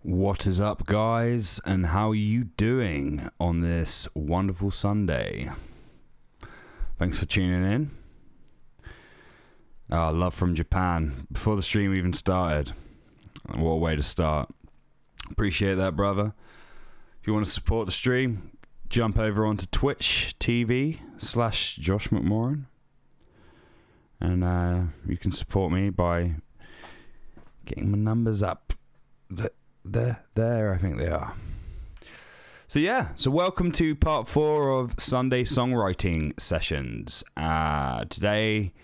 What is up, guys, and how are you doing on this wonderful Sunday? Thanks for tuning in. Love from Japan. Before the stream even started. What a way to start. Appreciate that, brother. If you want to support the stream, jump over onto Twitch TV/Josh McMoran. And you can support me by getting my numbers up. There, I think they are. So welcome to part 4 of Sunday Songwriting Sessions. Today,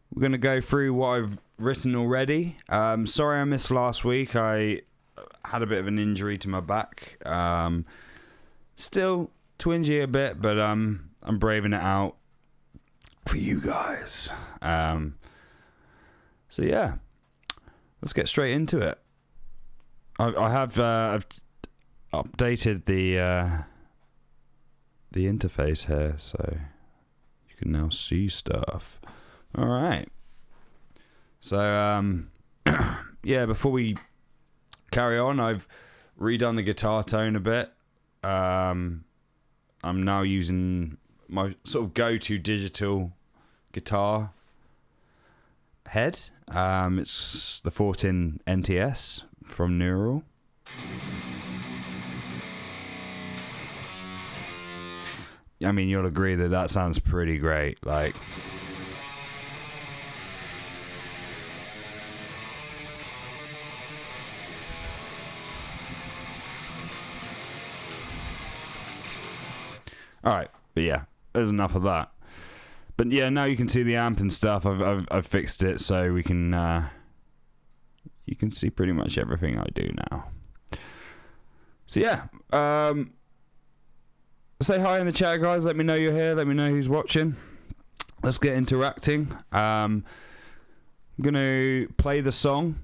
we're going to go through what I've written already. Sorry I missed last week. I had a bit of an injury to my back. Still twingy a bit, but I'm braving it out for you guys. Let's get straight into it. I've updated the interface here, so you can now see stuff. All right. So before we carry on, I've redone the guitar tone a bit. I'm now using my sort of go-to digital guitar head. It's the 14 NTS from Neural. I mean, you'll agree that sounds pretty great. Like, all right, but yeah, there's enough of that. But yeah, now you can see the amp and stuff. I've fixed it so we can. You can see pretty much everything I do now. So yeah, say hi in the chat, guys. Let me know you're here. Let me know who's watching. Let's get interacting. I'm going to play the song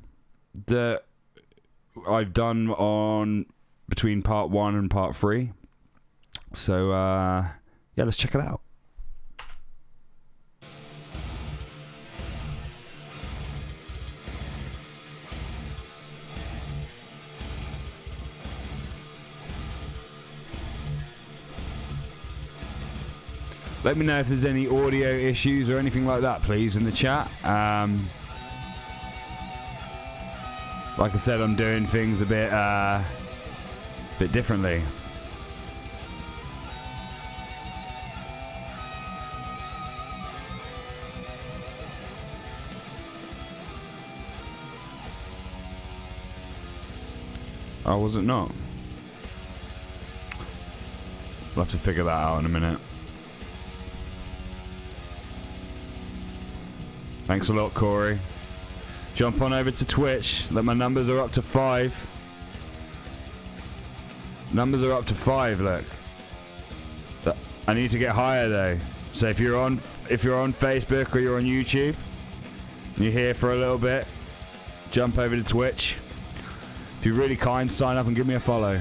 that I've done on between part 1 and part 3. So let's check it out. Let me know if there's any audio issues or anything like that, please, in the chat. Like I said, I'm doing things a bit differently. Oh, was it not? We'll have to figure that out in a minute. Thanks a lot, Corey. Jump on over to Twitch. My numbers are up to 5. Numbers are up to 5. Look, I need to get higher though. So if you're on Facebook or you're on YouTube, and you're here for a little bit, jump over to Twitch. If you're really kind, sign up and give me a follow.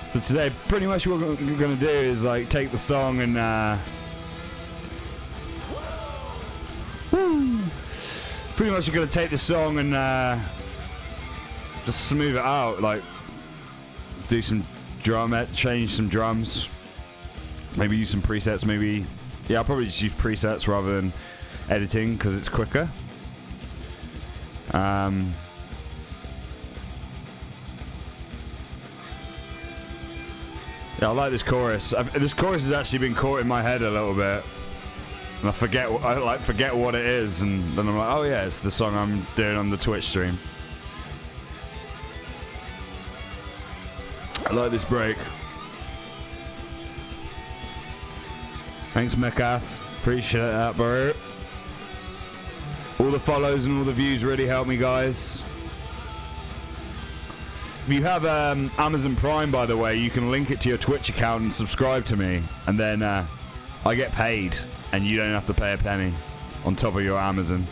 So today, pretty much what we're going to do is like take the song and pretty much we're going to take the song and just smooth it out, like do some change some drums, maybe use some presets. I'll probably just use presets rather than editing because it's quicker. Yeah, I like this chorus. This chorus has actually been caught in my head a little bit, and I forget what it is, and then I'm like, oh yeah, it's the song I'm doing on the Twitch stream. I like this break. Thanks, Mekath. Appreciate that, bro. All the follows and all the views really help me, guys. If you have Amazon Prime, by the way, you can link it to your Twitch account and subscribe to me, and then I get paid, and you don't have to pay a penny. on top of your Amazon.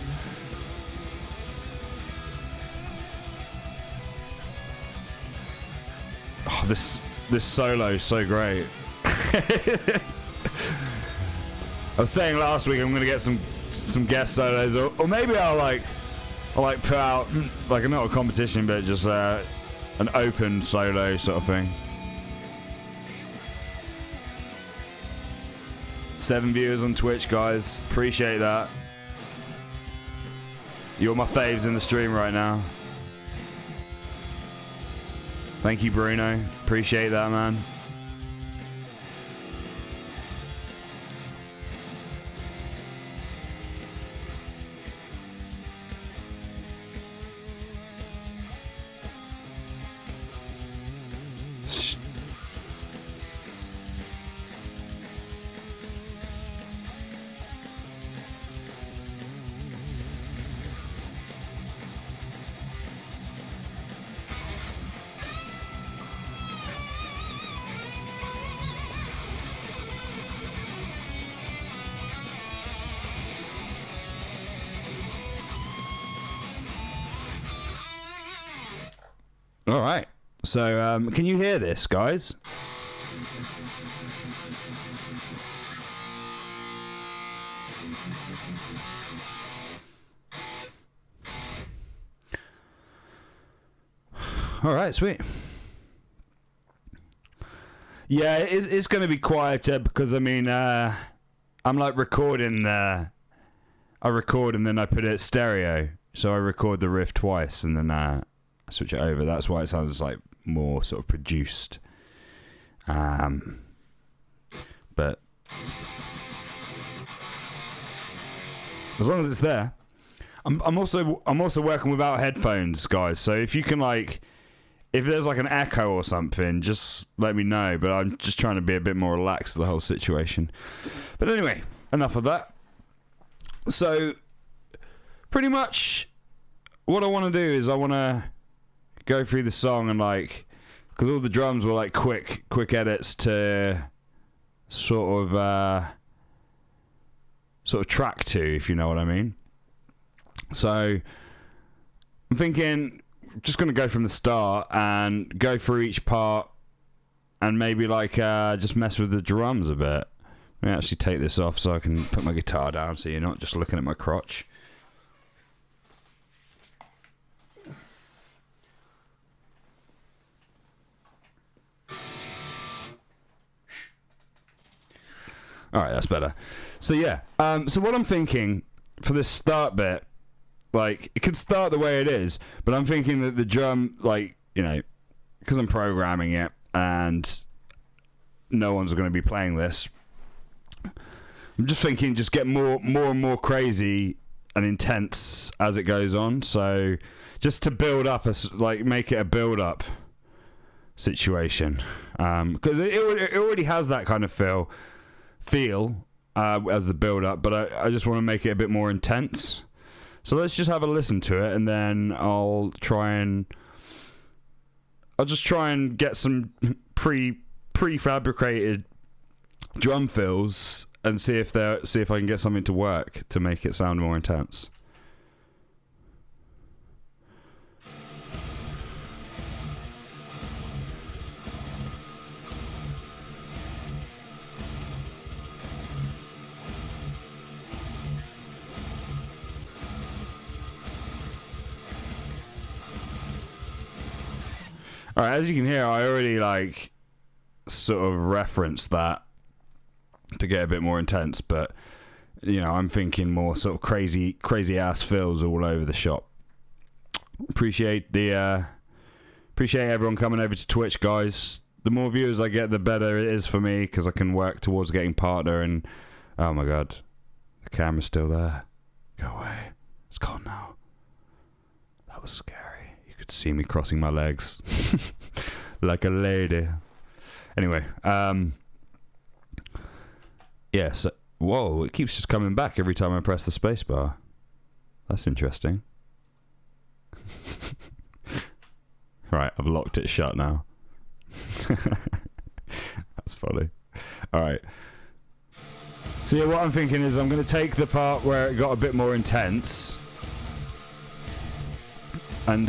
Oh, this solo is so great. I was saying last week I'm gonna get some guest solos, or maybe I'll put out like not a competition, but just an open solo sort of thing. 7 viewers on Twitch, guys. Appreciate that. You're my faves in the stream right now. Thank you, Bruno. Appreciate that, man. All right. So, can you hear this, guys? All right, sweet. Yeah, it's going to be quieter because, I mean, I'm like recording I record and then I put it stereo. So I record the riff twice and then I switch it over. That's why it sounds like more sort of produced. But as long as it's there. I'm also working without headphones, guys. So if you can if there's like an echo or something, just let me know. But I'm just trying to be a bit more relaxed with the whole situation. But anyway, enough of that. So pretty much what I want to do is I want to go through the song and because all the drums were like quick edits to sort of track to, if you know what I mean. So I'm thinking just going to go from the start and go through each part and maybe just mess with the drums a bit. Let me actually take this off so I can put my guitar down so you're not just looking at my crotch. All right, that's better. So yeah, so what I'm thinking for this start bit, it could start the way it is, but I'm thinking that the drum, because I'm programming it and no one's going to be playing this, I'm just thinking just get more and more crazy and intense as it goes on. So just to build up, make it a build-up situation, because it already has that kind of feel as the build-up, but I just want to make it a bit more intense. So let's just have a listen to it, and then I'll just try and get some prefabricated drum fills and see if I can get something to work to make it sound more intense. All right, as you can hear, I already sort of referenced that to get a bit more intense, but I'm thinking more sort of crazy ass fills all over the shop. Appreciate everyone coming over to Twitch, guys. The more viewers I get, the better it is for me because I can work towards getting partner. And oh my god, the camera's still there. Go away. It's gone now. That was scary. See me crossing my legs like a lady. Anyway, yeah, so whoa, it keeps just coming back every time I press the space bar. That's interesting. Right, I've locked it shut now. That's funny. All right, So yeah, what I'm thinking is I'm going to take the part where it got a bit more intense and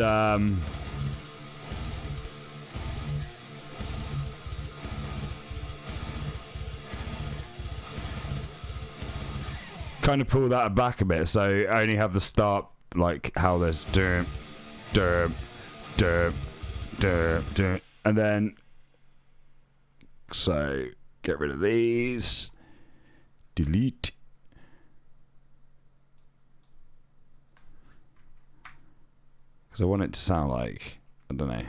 kind of pull that back a bit, so I only have the start like how there's derp, derp, derp, derp, derp, and then so get rid of these, delete, because I want it to sound like, I don't know, a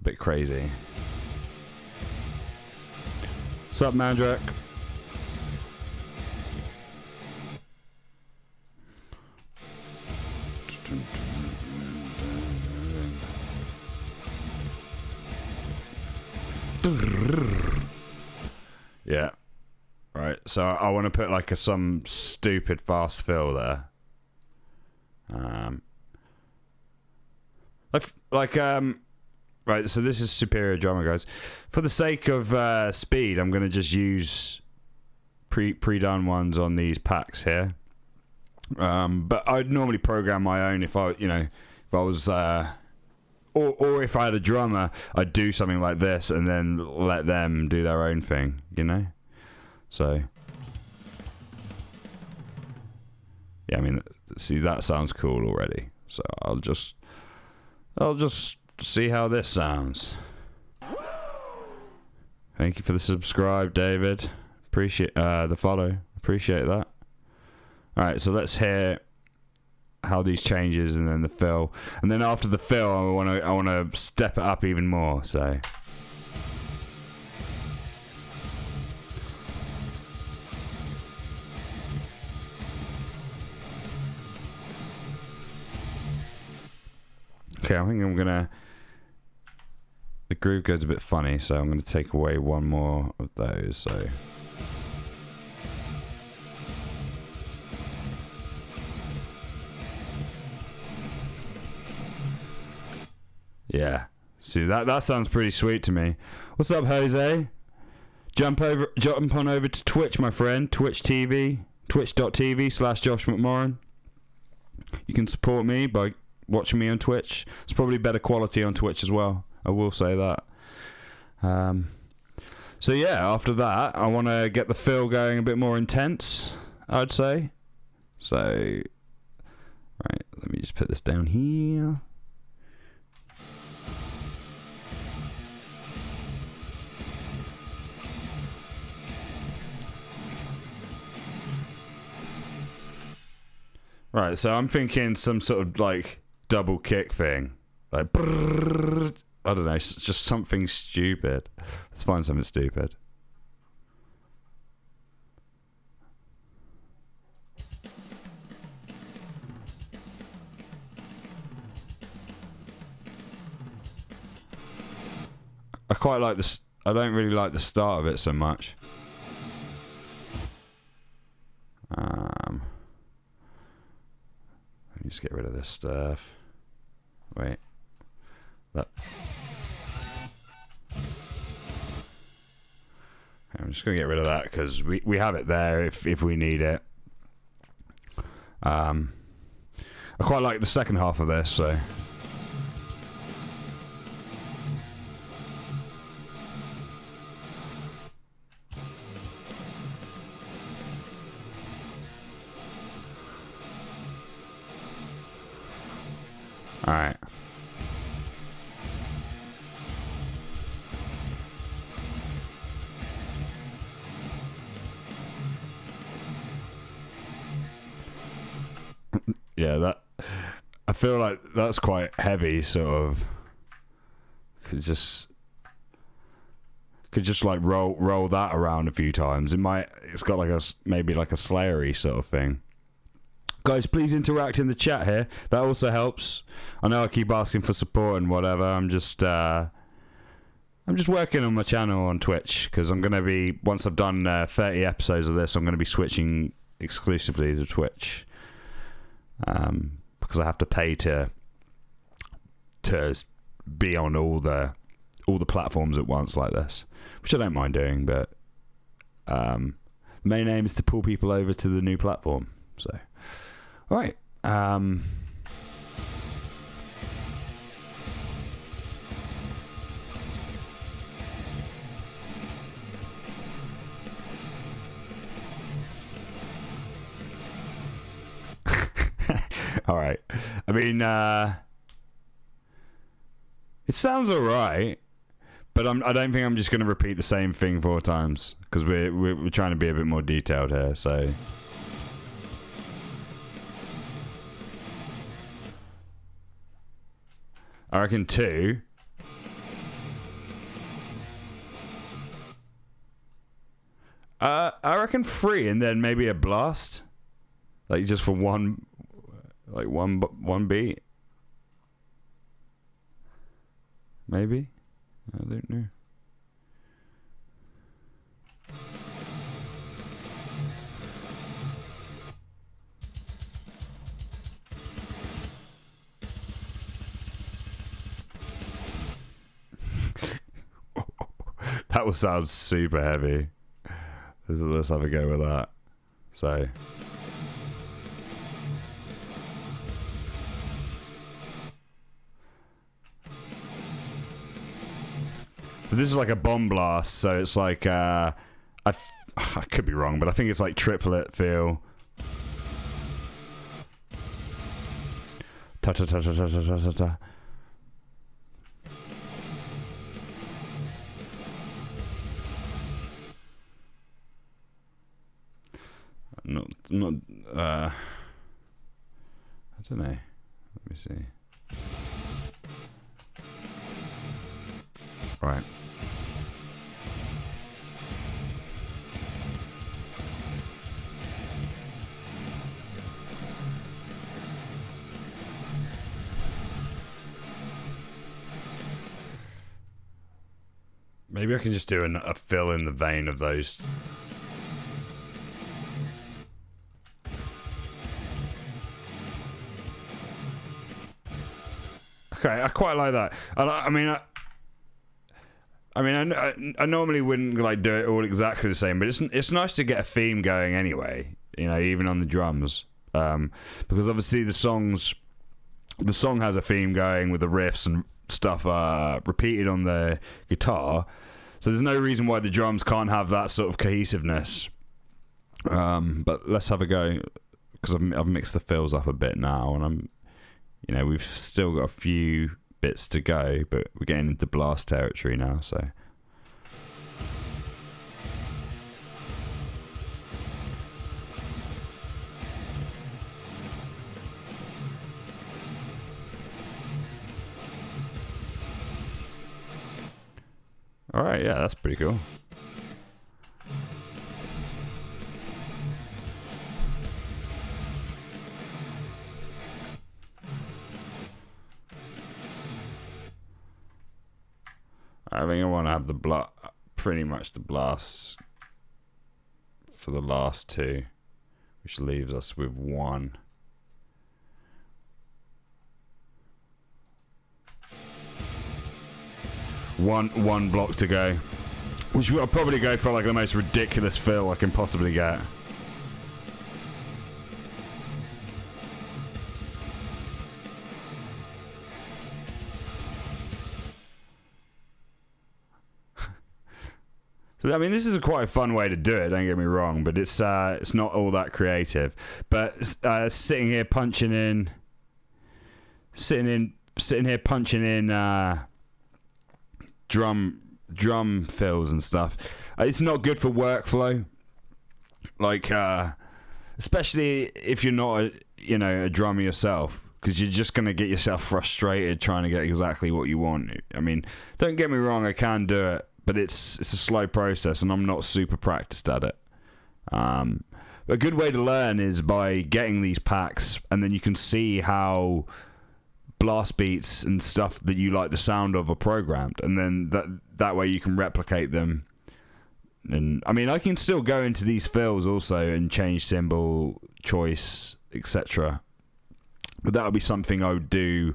bit crazy. What's up, Mandrak? Yeah. Right. So I want to put like some stupid fast fill there. Right. So this is superior drummer, guys. For the sake of speed, I'm going to just use pre-done ones on these packs here. But I'd normally program my own if I was, or if I had a drummer, I'd do something like this and then let them do their own thing, you know? So, yeah, I mean, see, that sounds cool already. So I'll just see how this sounds. Thank you for the subscribe, David. Appreciate the follow. Appreciate that. All right, so let's hear how these changes, and then the fill, and then after the fill, I want to step it up even more. So, okay, I think I'm gonna. The groove goes a bit funny, so I'm gonna take away one more of those. So. Yeah. See, that sounds pretty sweet to me. What's up, Jose? Jump on over to Twitch, my friend. Twitch TV. Twitch.tv/Josh McMorran. You can support me by watching me on Twitch. It's probably better quality on Twitch as well. I will say that. So yeah, after that, I want to get the fill going a bit more intense, I'd say. So, right, let me just put this down here. Right, so I'm thinking some sort of like double kick thing, like brrr, I don't know, just something stupid. Let's find something stupid. I quite like this. I don't really like the start of it so much. Let me just get rid of this stuff. Wait. That. I'm just going to get rid of that because we have it there if we need it. I quite like the second half of this, so. All right. Yeah, that I feel like that's quite heavy, sort of. Could just like roll that around a few times. It's got like maybe like a Slayery sort of thing. Guys, please interact in the chat here. That also helps. I know I keep asking for support and whatever. I'm just working on my channel on Twitch because I'm going to be, once I've done 30 episodes of this, I'm going to be switching exclusively to Twitch. Because I have to pay to be on all the platforms at once like this, which I don't mind doing, but The main aim is to pull people over to the new platform. So, all right. All right. I mean, it sounds all right, but I don't think I'm just going to repeat the same thing 4 times because we're trying to be a bit more detailed here. So, I reckon 2. I reckon 3, and then maybe a blast, like just for one beat. Maybe. I don't know. That will sound super heavy. Let's have a go with that. So. So this is like a bomb blast, so it's like, I could be wrong, but I think it's like triplet feel. Ta ta ta ta ta ta ta ta. Not, I don't know. Let me see. Right. Maybe I can just do a fill in the vein of those. Okay, I quite like that. I mean, I normally wouldn't like do it all exactly the same, but it's nice to get a theme going anyway. You know, even on the drums, because obviously the song has a theme going with the riffs and stuff repeated on the guitar. So there's no reason why the drums can't have that sort of cohesiveness. But let's have a go, because I've mixed the fills up a bit now, and we've still got a few bits to go, but we're getting into blast territory now, so. All right, yeah, that's pretty cool. I think I want to have pretty much the blast for the last 2, which leaves us with 1. One block to go, which I'll probably go for like the most ridiculous fill I can possibly get. So I mean, this is quite a fun way to do it. Don't get me wrong, but it's not all that creative. But sitting here punching in drum fills and stuff. It's not good for workflow. Like, especially if you're not a drummer yourself, because you're just gonna get yourself frustrated trying to get exactly what you want. I mean, don't get me wrong, I can do it, but it's a slow process, and I'm not super practiced at it. A good way to learn is by getting these packs, and then you can see how blast beats and stuff that you like the sound of are programmed, and then that way you can replicate them. And I mean, I can still go into these fills also and change cymbal choice, etc. But that would be something I would do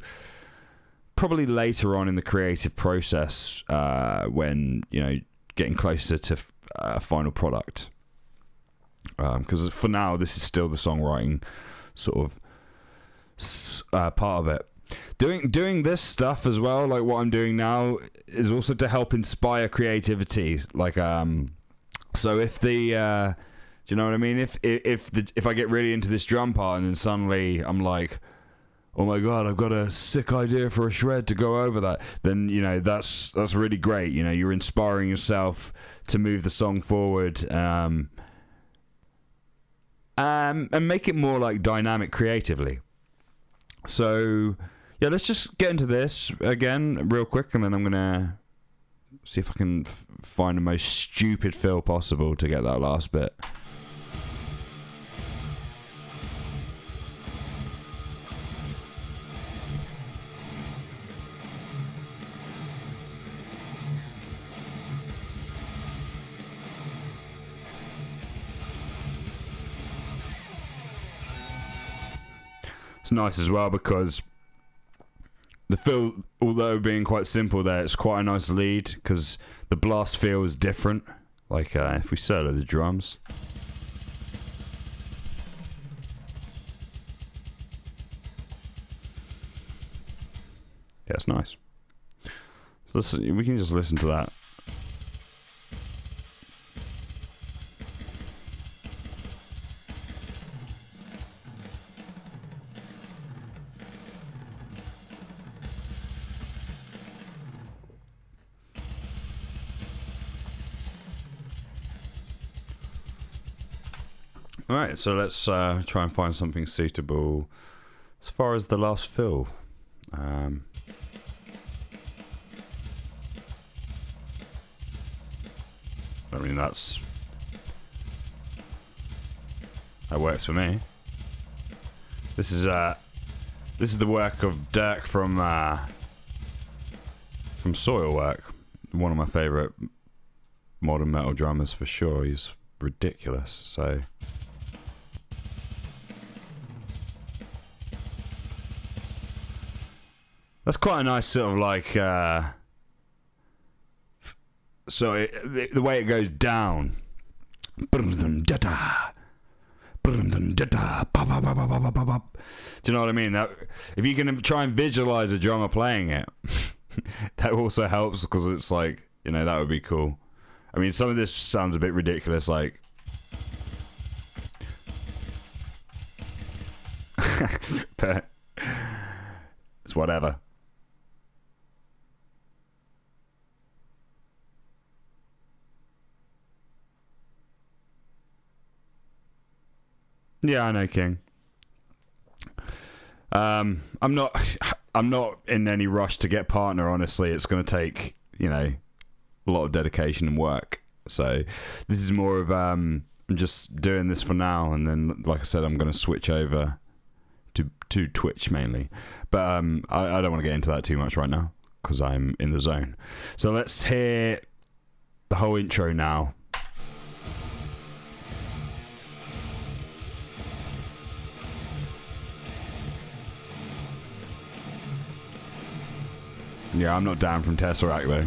probably later on in the creative process, when getting closer to final product. because for now this is still the songwriting sort of part of it. Doing this stuff as well, like what I'm doing now, is also to help inspire creativity. Like, so if the, do you know what I mean? If I get really into this drum part and then suddenly I'm like, oh my god, I've got a sick idea for a shred to go over that, then that's really great. You're inspiring yourself to move the song forward, and make it more like dynamic creatively. So yeah, let's just get into this again real quick, and then I'm gonna see if I can find the most stupid fill possible to get that last bit. It's nice as well because the fill, although being quite simple there, it's quite a nice lead because the blast feel is different. Like if we solo the drums. Yeah, it's nice. So we can just listen to that. Alright, so let's try and find something suitable as far as the last fill. I mean, that works for me. This is the work of Dirk from Soilwork, one of my favourite modern metal drummers for sure. He's ridiculous. So that's quite a nice sort of like, the way it goes down. Do you know what I mean? That if you can try and visualize a drummer playing it, that also helps because it's like, that would be cool. I mean, some of this sounds a bit ridiculous, like but it's whatever. Yeah, I know, King. I'm not in any rush to get partner, honestly. It's going to take, a lot of dedication and work. So this is more of I'm just doing this for now, and then, like I said, I'm going to switch over to Twitch mainly. But I don't want to get into that too much right now because I'm in the zone. So let's hear the whole intro now. Yeah, I'm not down from Tesseract though.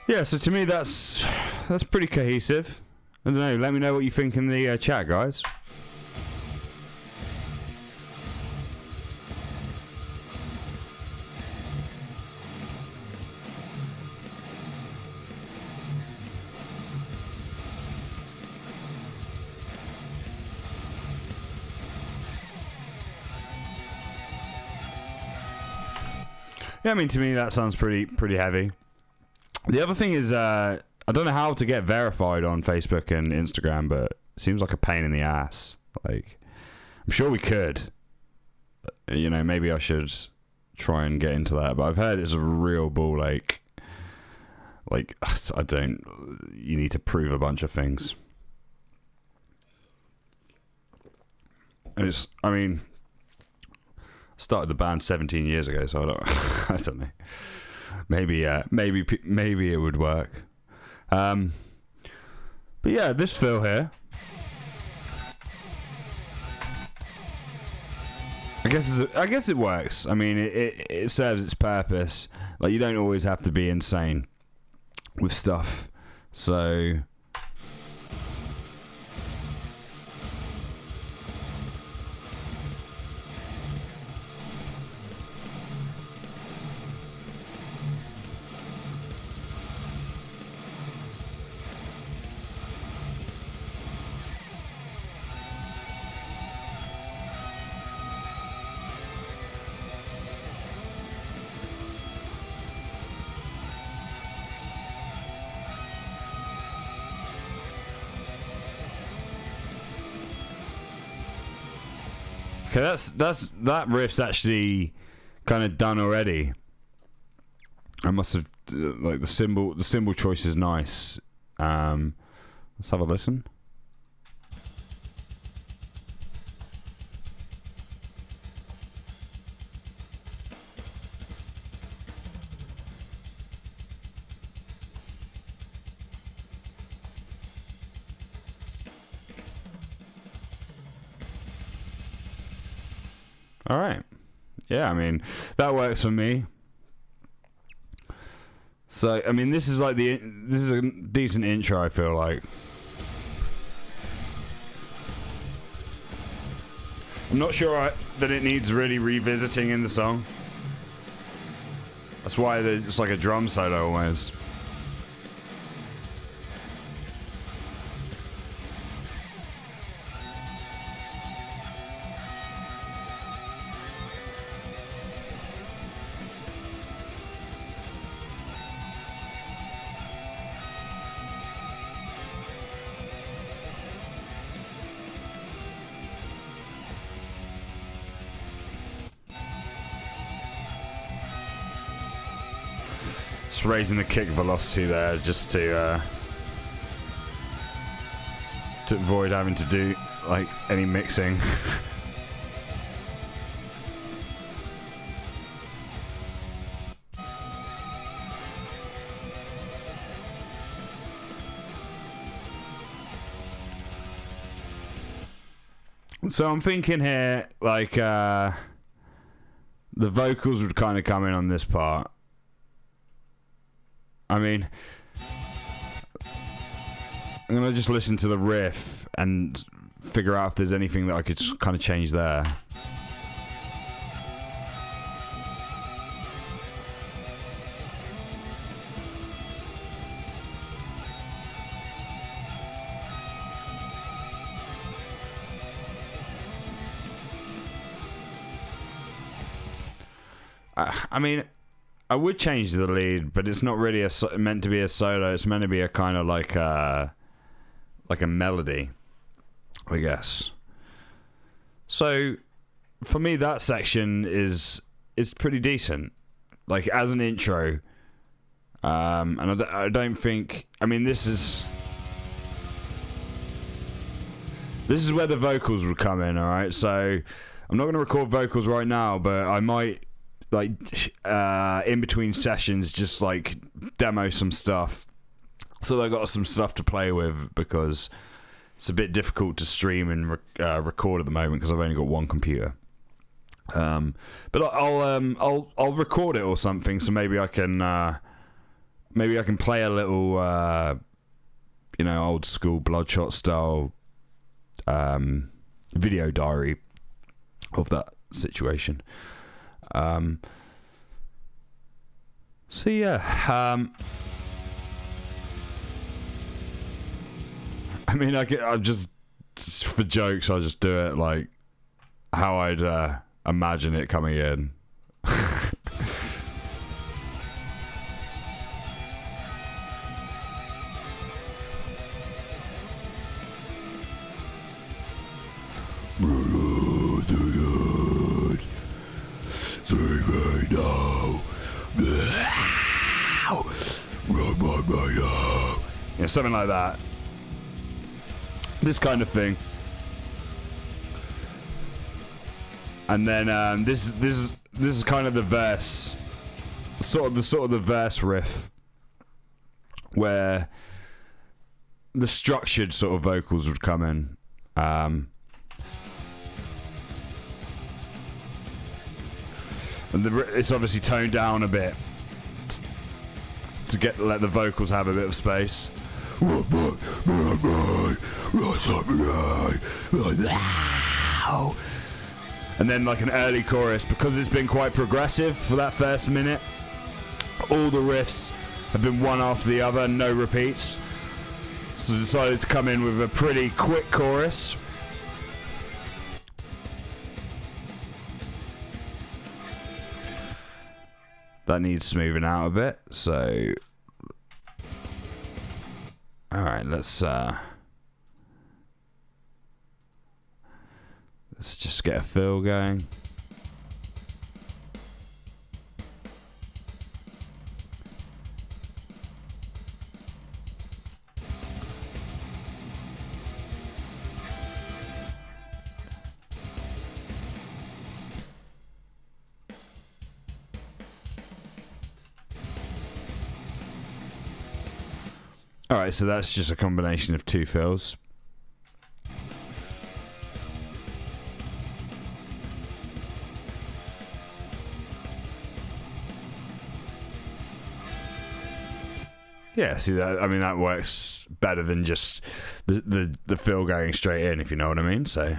Yeah, so to me that's pretty cohesive. I don't know, let me know what you think in the chat, guys. Yeah, I mean, to me that sounds pretty heavy. The other thing is, I don't know how to get verified on Facebook and Instagram, but it seems like a pain in the ass. Like, I'm sure we could. Maybe I should try and get into that. But I've heard it's a real ball ache. Like, you need to prove a bunch of things. And I started the band 17 years ago, so I don't know. Maybe it would work. But yeah, this fill here, I guess it works. I mean, it serves its purpose. Like, you don't always have to be insane with stuff. So okay, that riff's actually kind of done already. I must have like the cymbal choice is nice. Let's have a listen. All right. Yeah, I mean, that works for me. So, I mean, this is a decent intro, I feel like. I'm not sure that it needs really revisiting in the song. That's why it's like a drum solo almost. Just raising the kick velocity there, just to avoid having to do like any mixing. So I'm thinking here, like, the vocals would kind of come in on this part. I mean, I'm going to just listen to the riff and figure out if there's anything that I could kind of change there. I mean, I would change the lead, but it's not really meant to be a solo. It's meant to be a kind of like a melody, I guess. So for me, that section is pretty decent, like as an intro. And I don't think. I mean, this is where the vocals would come in. All right, so I'm not going to record vocals right now, but I might. Like in between sessions, just like demo some stuff, so I got some stuff to play with, because it's a bit difficult to stream and record at the moment because I've only got one computer. But I'll record it or something, so maybe I can play a little old school Bloodshot style video diary of that situation. So yeah, I mean, I'm just for jokes, I'll just do it like how I'd imagine it coming in. Run my something like that. This kind of thing. And then this is kind of the verse, sort of the verse riff, where the structured sort of vocals would come in. And it's obviously toned down a bit to let the vocals have a bit of space. And then like an early chorus, because it's been quite progressive for that first minute. All the riffs have been one after the other, no repeats. So I decided to come in with a pretty quick chorus. That needs smoothing out a bit, so alright, let's just get a fill going. Alright, so that's just a combination of two fills. Yeah, see that? I mean, that works better than just the fill going straight in, if you know what I mean. So.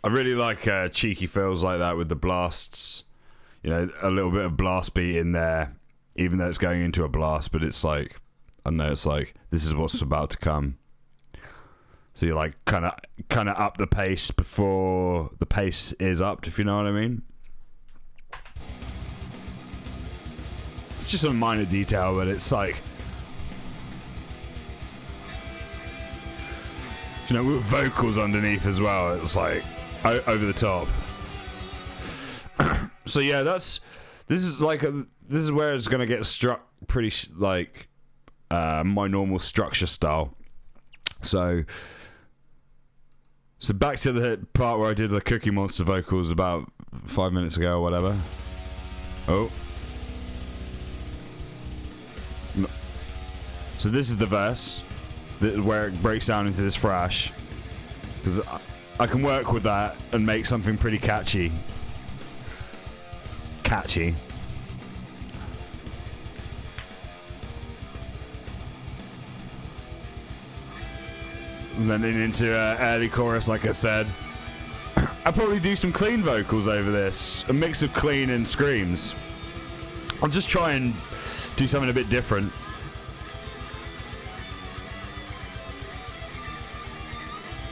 I really like cheeky fills like that with the blasts. You know, a little bit of blast beat in there, even though it's going into a blast, but it's like, I don't know, it's like, this is what's about to come. So you're like kind of up the pace before the pace is upped, if you know what I mean. It's just a minor detail, but it's like, you know, with vocals underneath as well, it's like over the top. So yeah, this is where it's gonna get struck pretty like my normal structure style. So back to the part where I did the Cookie Monster vocals about 5 minutes ago or whatever. Oh. So this is the verse where it breaks down into this thrash, because I can work with that and make something pretty catchy. And then into early chorus, like I said. I'll probably do some clean vocals over this, a mix of clean and screams. I'll just try and do something a bit different.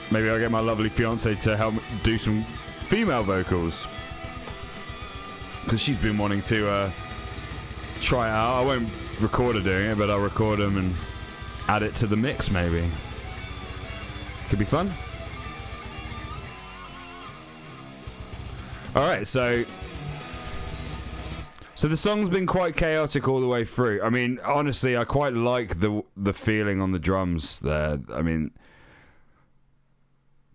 Maybe I'll get my lovely fiance to help do some female vocals, because she's been wanting to try it out. I won't record her doing it, but I'll record them and add it to the mix maybe. Could be fun. Alright, so the song's been quite chaotic all the way through. I mean, honestly, I quite like the feeling on the drums there. I mean,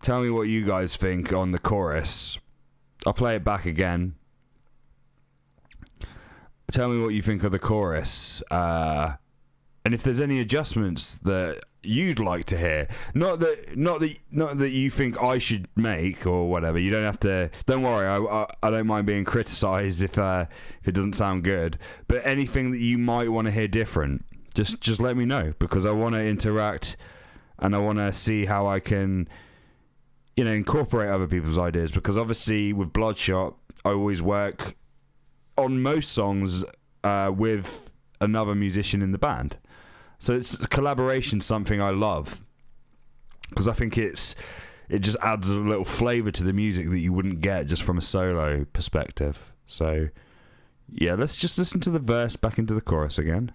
tell me what you guys think on the chorus. I'll play it back again. Tell me what you think of the chorus, and if there's any adjustments that you'd like to hear. Not that you think I should make or whatever. You don't have to. Don't worry. I don't mind being criticised if it doesn't sound good. But anything that you might want to hear different, just let me know, because I want to interact and I want to see how I can, you know, incorporate other people's ideas. Because obviously with Bloodshot, I always work on most songs with another musician in the band. So it's collaboration, something I love, because I think it just adds a little flavour to the music that you wouldn't get just from a solo perspective. So yeah, let's just listen to the verse back into the chorus again.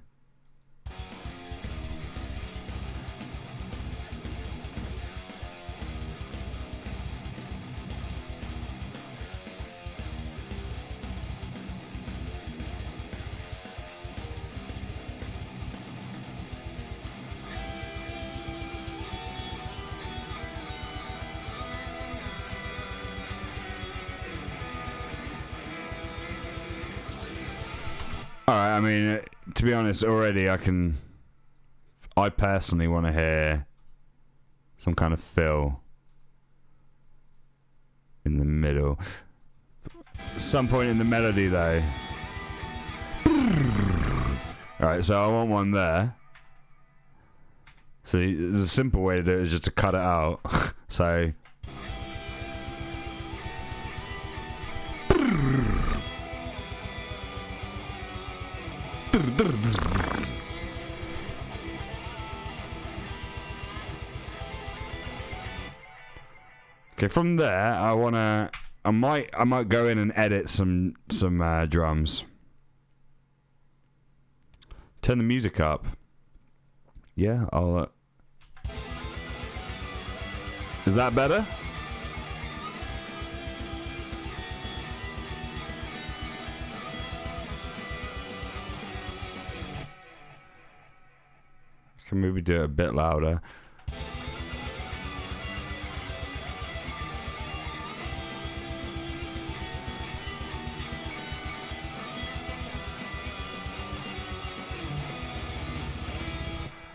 Alright, I mean, to be honest, already I personally want to hear some kind of fill in the middle. Some point in the melody, though. Alright, so I want one there. So the simple way to do it is just to cut it out. So... Okay, from there, I might go in and edit some drums. Turn the music up. Yeah, I'll. Is that better? Can maybe do it a bit louder.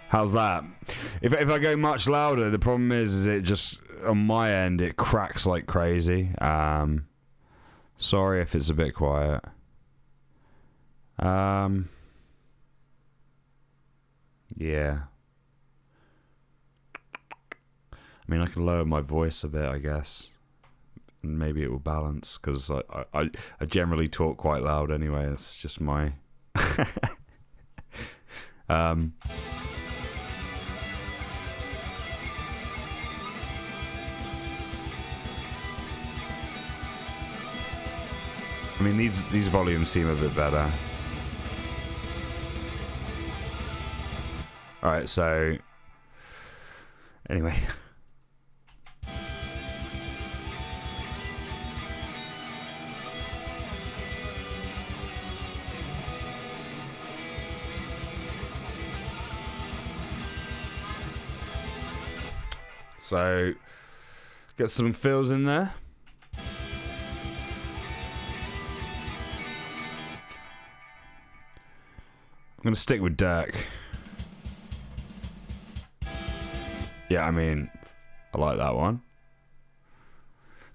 How's that? If I go much louder, the problem is it just, on my end, it cracks like crazy. Sorry if it's a bit quiet. Yeah. I mean, I can lower my voice a bit, I guess. And maybe it will balance, because I generally talk quite loud anyway. It's just my... I mean, these volumes seem a bit better. Alright, so... Anyway. So, get some fills in there. I'm going to stick with Dirk. Yeah, I mean, I like that one.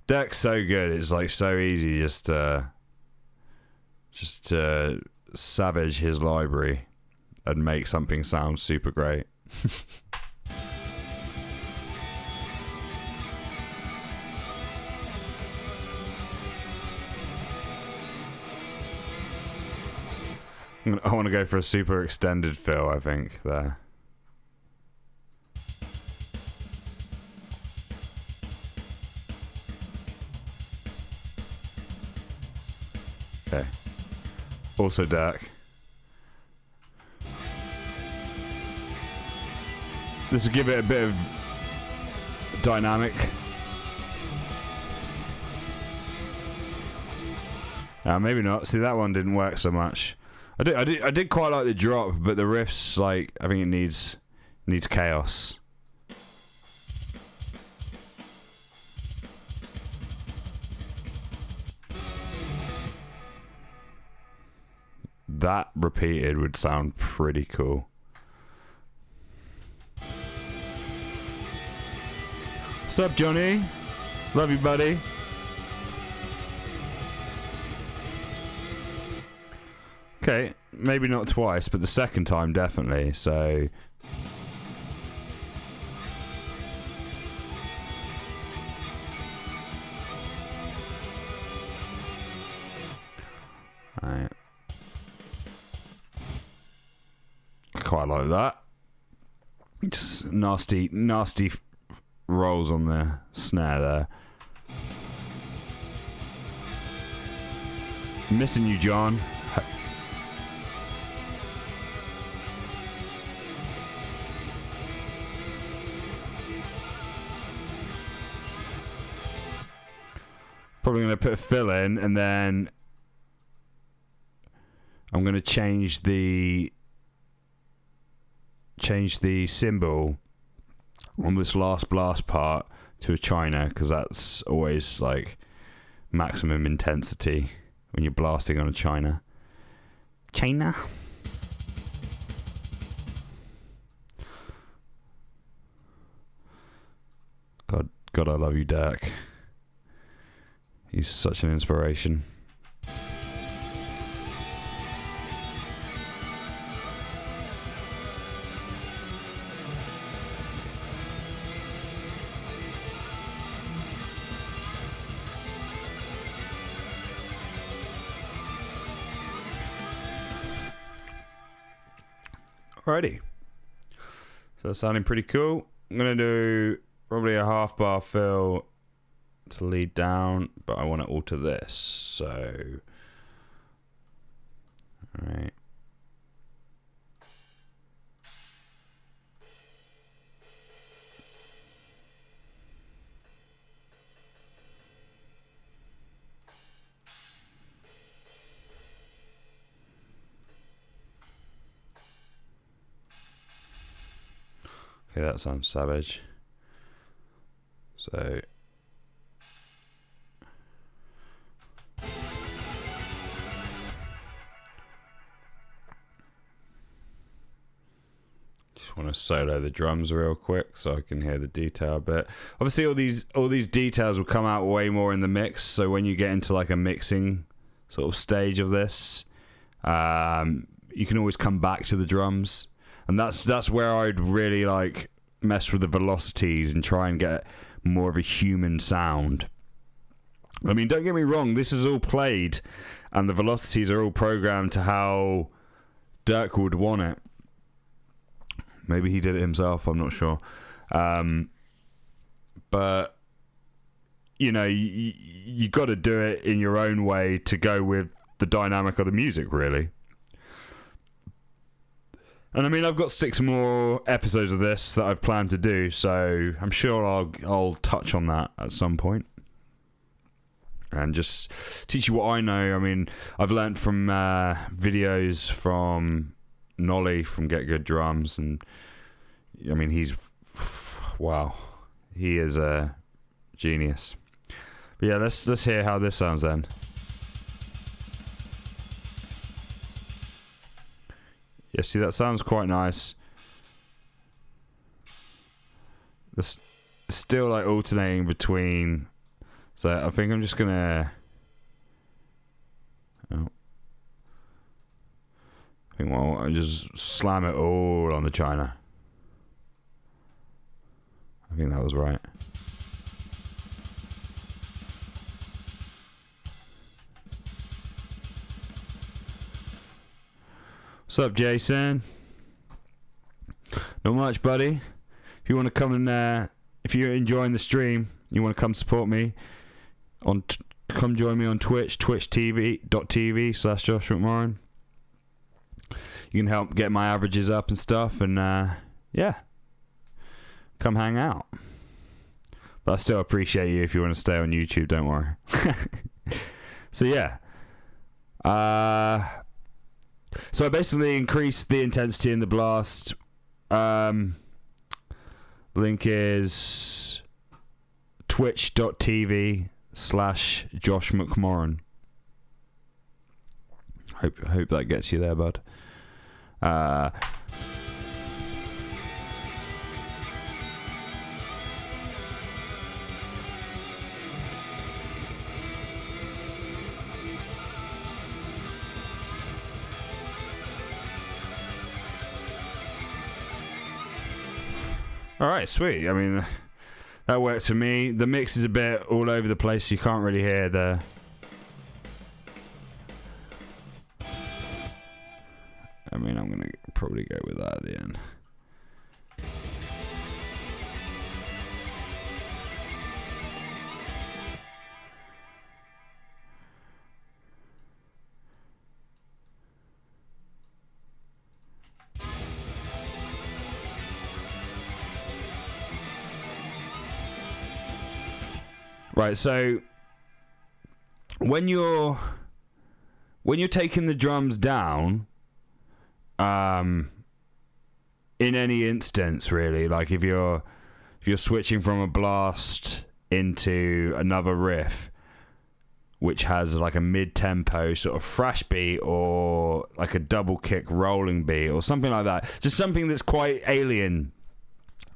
Dirk's so good. It's like so easy just to savage his library and make something sound super great. I want to go for a super extended fill, I think, there. Okay. Also Dirk. This will give it a bit of dynamic. Maybe not. See, that one didn't work so much. I did quite like the drop, but the riffs, like, I think it needs chaos. That repeated would sound pretty cool. What's up, Johnny? Love you, buddy. Okay, maybe not twice, but the second time definitely, so... Alright. Quite like that. Just nasty rolls on the snare there. Missing you, John. Probably going to put a fill in, and then I'm going to change the cymbal on this last blast part to a china, because that's always like maximum intensity when you're blasting on a china. China. God, I love you, Dirk. He's such an inspiration. Alrighty. So that's sounding pretty cool. I'm going to do probably a half bar fill to lead down, but I want to alter this. So, alright. Okay, that sounds savage. So just want to solo the drums real quick so I can hear the detail bit. Obviously all these details will come out way more in the mix, so when you get into like a mixing sort of stage of this, you can always come back to the drums. And that's where I'd really like mess with the velocities and try and get more of a human sound. I mean, don't get me wrong, this is all played and the velocities are all programmed to how Dirk would want it. Maybe he did it himself, I'm not sure. But, you know, you got to do it in your own way to go with the dynamic of the music, really. And I mean, I've got 6 more episodes of this that I've planned to do, so I'm sure I'll touch on that at some point. And just teach you what I know. I mean, I've learnt from videos from Nolly from Get Good Drums, and I mean, wow, he is a genius. But yeah, let's hear how this sounds then. Yeah, see, that sounds quite nice. This still like alternating between. So I think I'm just gonna. Oh. I think I just slam it all on the China. I think that was right. What's up, Jason? Not much, buddy. If you want to come and if you're enjoying the stream, you want to come support me, come join me on Twitch, twitch.tv/Josh McMorrin. You can help get my averages up and stuff, and yeah, come hang out. But I still appreciate you if you want to stay on YouTube. Don't worry. So yeah, so I basically increased the intensity in the blast. Link is twitch.tv/Josh McMorrin. Hope that gets you there, bud. All right, sweet. I mean, that works for me. The mix is a bit all over the place. You can't really hear the. I mean, I'm gonna probably go with that at the end. Right, so when you're taking the drums down, in any instance really, like if you're switching from a blast into another riff, which has like a mid-tempo sort of thrash beat or like a double kick rolling beat or something like that. Just something that's quite alien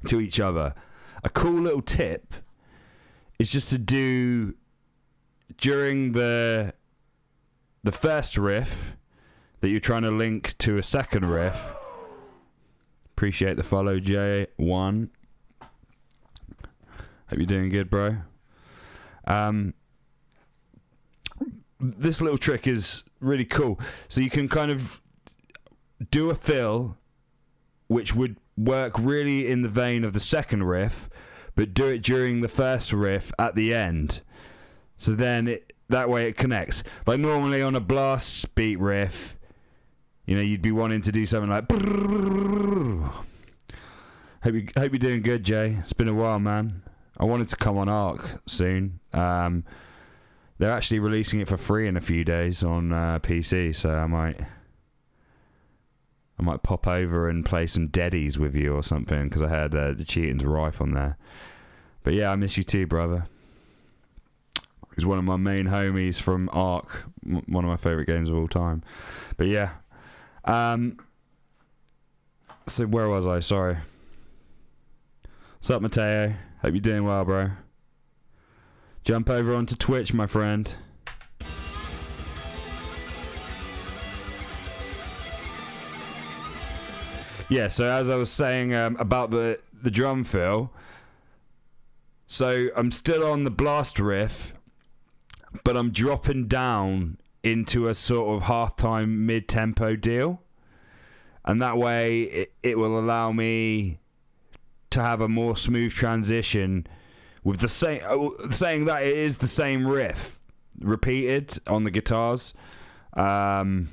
to each other. A cool little tip is just to do during the first riff that you're trying to link to a second riff. Appreciate the follow, J1. Hope you're doing good, bro. This little trick is really cool. So you can kind of do a fill which would work really in the vein of the second riff, but do it during the first riff at the end. So then that way it connects. Like normally on a blast beat riff, you know, you'd be wanting to do something like... Hope you're doing good, Jay. It's been a while, man. I wanted to come on Arc soon. They're actually releasing it for free in a few days on PC, so I might pop over and play some Deadies with you or something, because I heard the Cheating's Rife on there. But yeah, I miss you too, brother. He's one of my main homies from Arc, one of my favourite games of all time. But yeah. So where was I? Sorry. What's up, Mateo? Hope you're doing well, bro. Jump over onto Twitch, my friend. Yeah, so as I was saying about the drum fill, so I'm still on the blast riff, but I'm dropping down into a sort of halftime mid-tempo deal, and that way it will allow me to have a more smooth transition with the same, saying that it is the same riff repeated on the guitars. So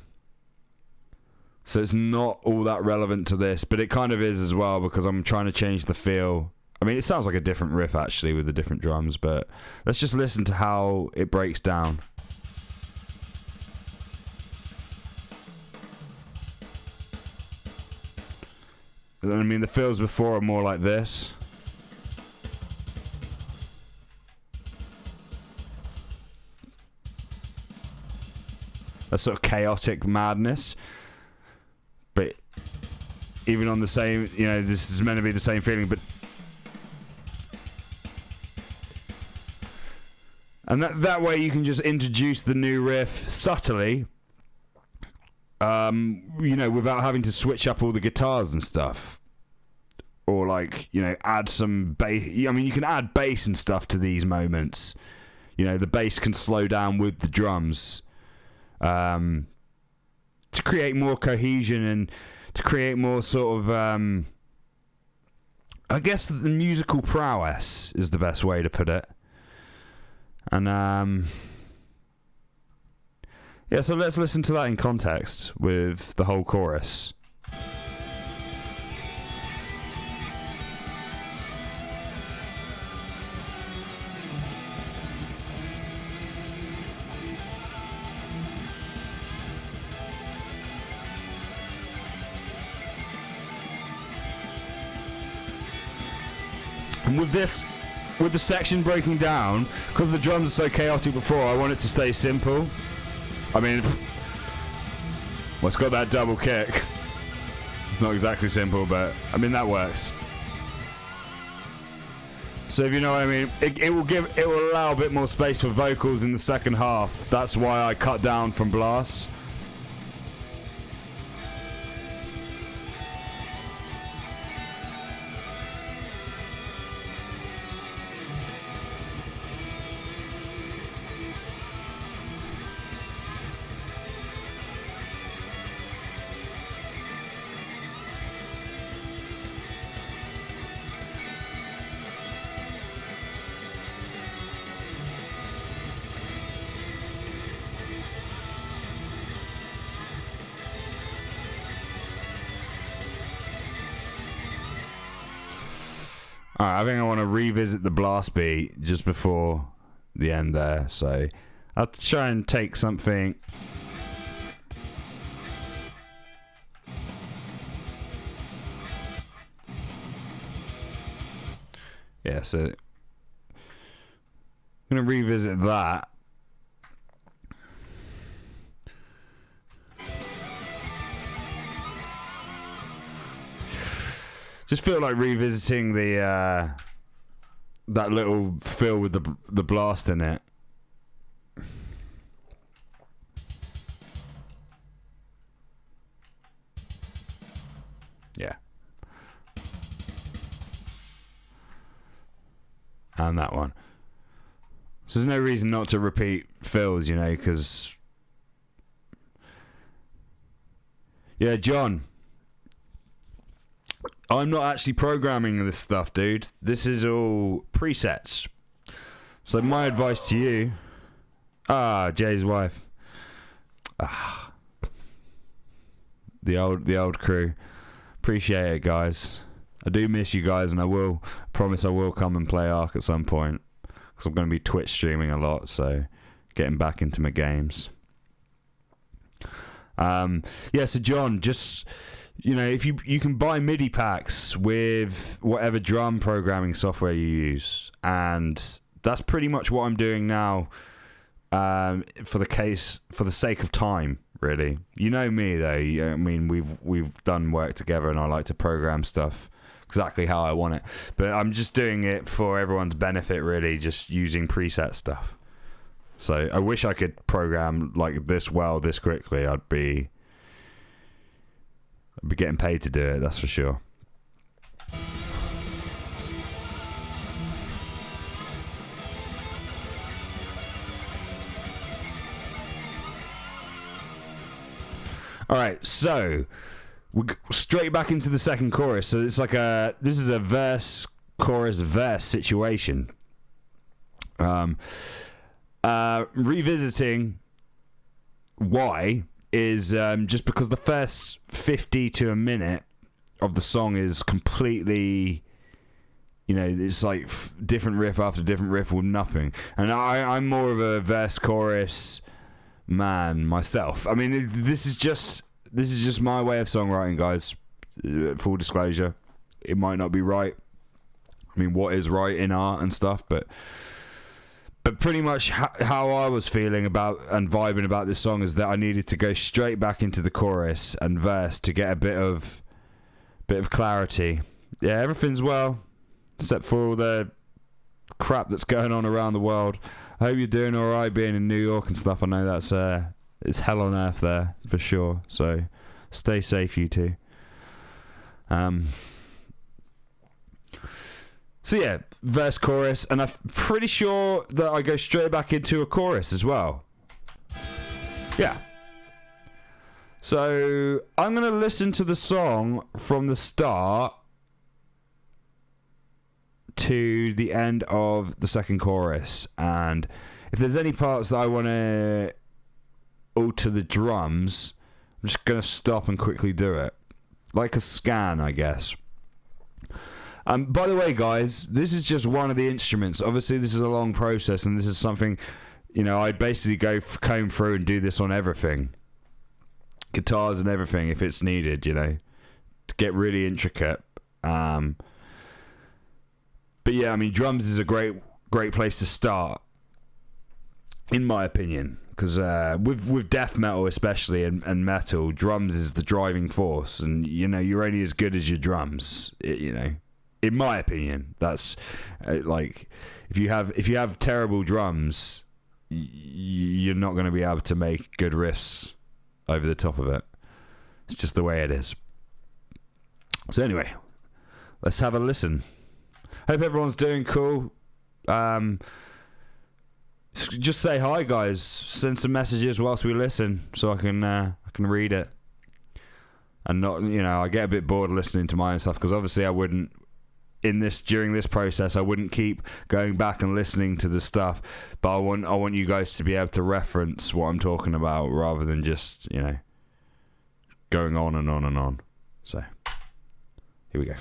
it's not all that relevant to this, but it kind of is as well, because I'm trying to change the feel. I mean, it sounds like a different riff actually with the different drums, but let's just listen to how it breaks down. I mean, the fills before are more like this. That's sort of chaotic madness. But even on the same, you know, this is meant to be the same feeling, but... And that way you can just introduce the new riff subtly, you know, without having to switch up all the guitars and stuff. Or like, you know, add some bass. I mean, you can add bass and stuff to these moments. You know, the bass can slow down with the drums. To create more cohesion and to create more sort of, I guess the musical prowess is the best way to put it. And, yeah, so let's listen to that in context with the whole chorus. And with this, with the section breaking down, because the drums are so chaotic before, I want it to stay simple. I mean, well, it's got that double kick. It's not exactly simple, but I mean, that works. So if you know what I mean, it will allow a bit more space for vocals in the second half. That's why I cut down from Blast. Alright, I think I want to revisit the blast beat just before the end there, so I'll try and take something. Yeah, so I'm going to revisit that Just feel like revisiting the that little fill with the blast in it. Yeah. And that one. So there's no reason not to repeat fills, you know, because... Yeah, John. I'm not actually programming this stuff, dude. This is all presets. So my advice to you... Jay's wife. The old crew. Appreciate it, guys. I do miss you guys, and I promise I will come and play Ark at some point, because I'm going to be Twitch streaming a lot, so getting back into my games. So John, just, you know, if you can buy MIDI packs with whatever drum programming software you use, and that's pretty much what I'm doing now, for the sake of time. Really, you know me though. I mean, we've done work together, and I like to program stuff exactly how I want it. But I'm just doing it for everyone's benefit, really, just using preset stuff. So I wish I could program like this quickly. I'd be getting paid to do it. That's for sure. All right, so we're straight back into the second chorus. So it's like this is a verse, chorus, verse situation. Revisiting why is just because the first 50 to a minute of the song is completely, you know, it's like different riff after different riff with nothing. And I'm more of a verse chorus man myself. I mean, this is just my way of songwriting, guys. Full disclosure, it might not be right. I mean, what is right in art and stuff, but pretty much how I was feeling about and vibing about this song is that I needed to go straight back into the chorus and verse to get a bit of clarity. Yeah, everything's well, except for all the crap that's going on around the world. I hope you're doing all right being in New York and stuff. I know that's it's hell on earth there for sure. So stay safe, you two. So yeah, verse, chorus, and I'm pretty sure that I go straight back into a chorus as well. Yeah. So I'm gonna listen to the song from the start to the end of the second chorus, and if there's any parts that I want to alter the drums, I'm just going to stop and quickly do it. Like a scan, I guess. By the way, guys, this is just one of the instruments. Obviously, this is a long process, and this is something, you know, I'd basically comb through and do this on everything. Guitars and everything, if it's needed, you know, to get really intricate. But yeah, I mean, drums is a great place to start, in my opinion, because with death metal especially and metal, drums is the driving force, and you know you're only as good as your drums. You know, in my opinion, that's like if you have terrible drums, you're not going to be able to make good riffs over the top of it. It's just the way it is. So anyway, let's have a listen. Hope everyone's doing cool. Just say hi, guys. Send some messages whilst we listen, so I can read it. And not, you know, I get a bit bored listening to my own stuff, because obviously I wouldn't during this process I wouldn't keep going back and listening to the stuff. But I want you guys to be able to reference what I'm talking about, rather than just, you know, going on and on and on. So here we go.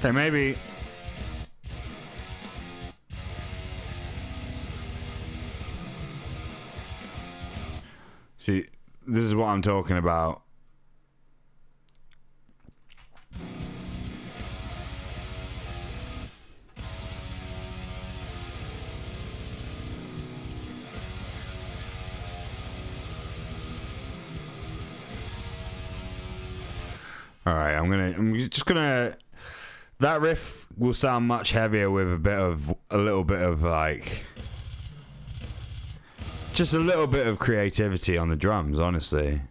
Okay, maybe. See, this is what I'm talking about. All right, I'm just gonna. That riff will sound much heavier with a little bit of like, just a little bit of creativity on the drums, honestly.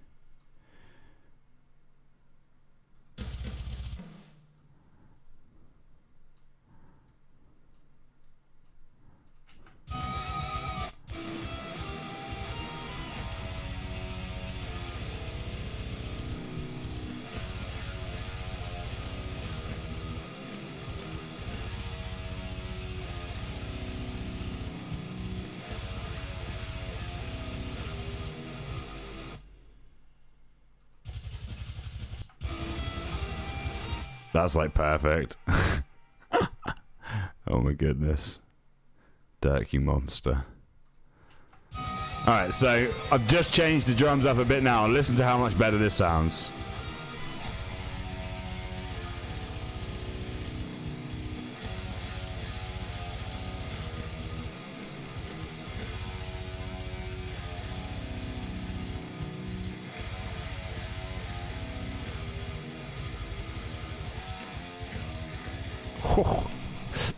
That's like perfect. Oh my goodness. Dirk, you monster. Alright, so I've just changed the drums up a bit now. Listen to how much better this sounds.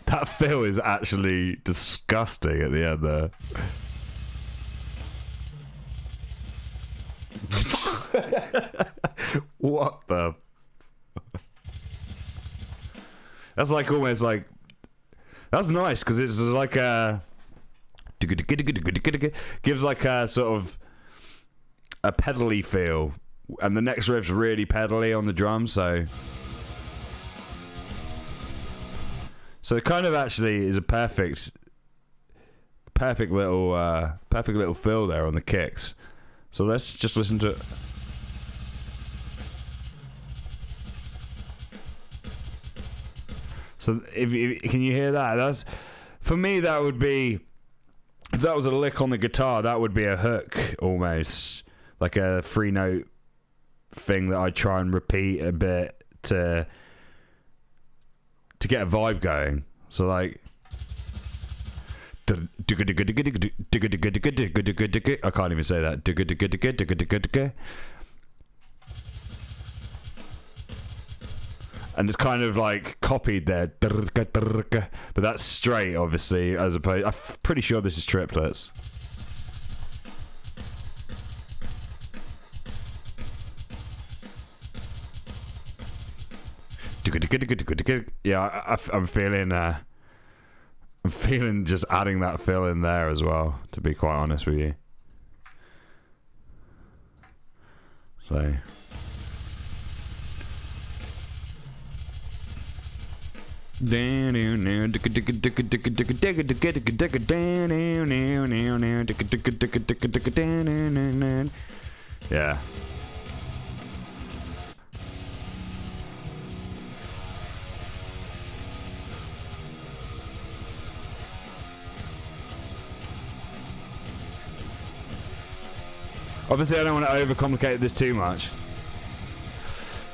That fill is actually disgusting at the end there. What the? That's like almost like. That's nice because it's like a. Gives like a sort of a pedally feel, and the next riff's really pedally on the drums, so. So it kind of actually is a perfect little fill there on the kicks. So let's just listen to it. So if can you hear that? That's, for me, that would be, if that was a lick on the guitar, that would be a hook almost, like a 3-note thing that I try and repeat a bit to get a vibe going. So like, I can't even say that. And it's kind of like copied there, but that's straight, obviously, as opposed. I'm pretty sure this is triplets. Yeah, I'm feeling just adding that fill in there as well, to be quite honest with you. So yeah. Obviously, I don't want to overcomplicate this too much,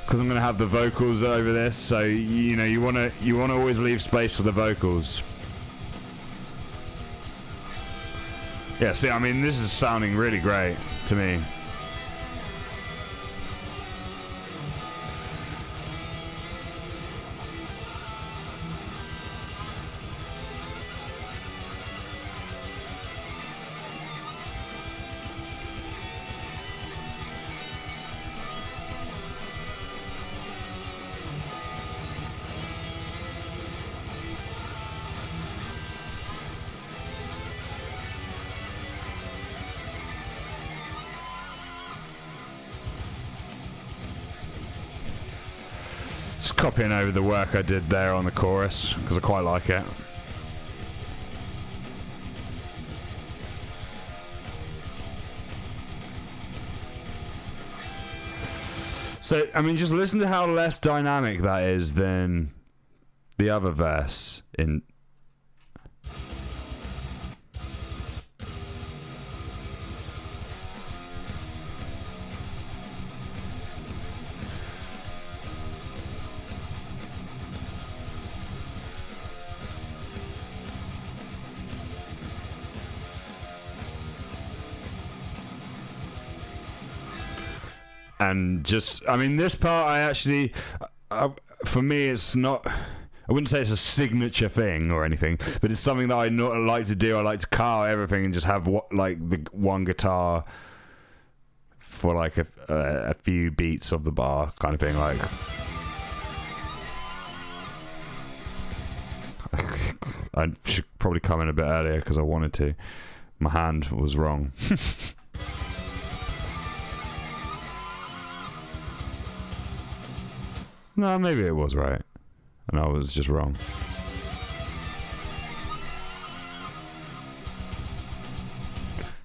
because I'm going to have the vocals over this. So you know, you want to always leave space for the vocals. Yeah. See, I mean, this is sounding really great to me. Just copying over the work I did there on the chorus, because I quite like it. So, I mean, just listen to how less dynamic that is than the other verse in. And just, I mean, this part for me, it's not, I wouldn't say it's a signature thing or anything, but it's something that I not like to do. I like to carve everything and just have the one guitar for like a few beats of the bar kind of thing. Like, I should probably come in a bit earlier because I wanted to. My hand was wrong. No, maybe it was right, and I was just wrong.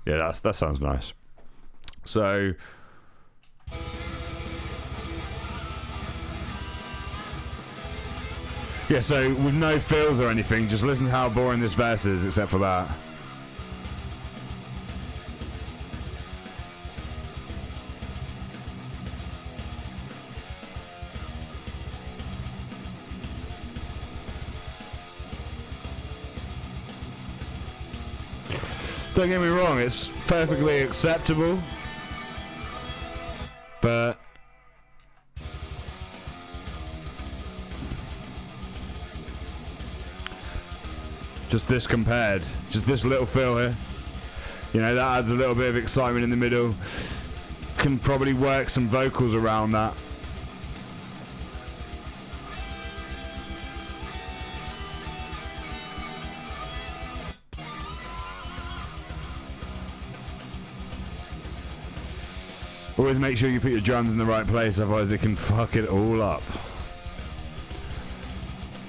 Yeah, that sounds nice. So, yeah, so with no fills or anything, just listen to how boring this verse is, except for that. Don't get me wrong, it's perfectly acceptable, but just this compared, just this little fill here, you know, that adds a little bit of excitement in the middle. Can probably work some vocals around that. Always make sure you put your drums in the right place, otherwise it can fuck it all up.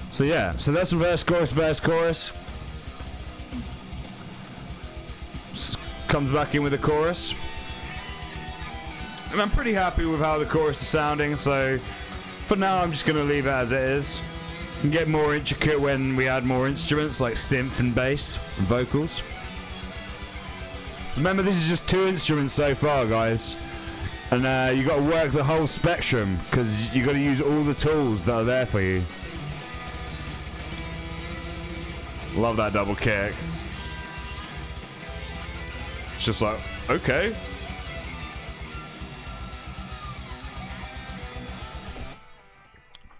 So yeah, so that's the verse, chorus. Comes back in with the chorus. And I'm pretty happy with how the chorus is sounding, so for now I'm just going to leave it as it is. And get more intricate when we add more instruments like synth and bass and vocals. Remember, this is just 2 instruments so far, guys. And you got to work the whole spectrum because you got to use all the tools that are there for you. Love that double kick. It's just like, okay.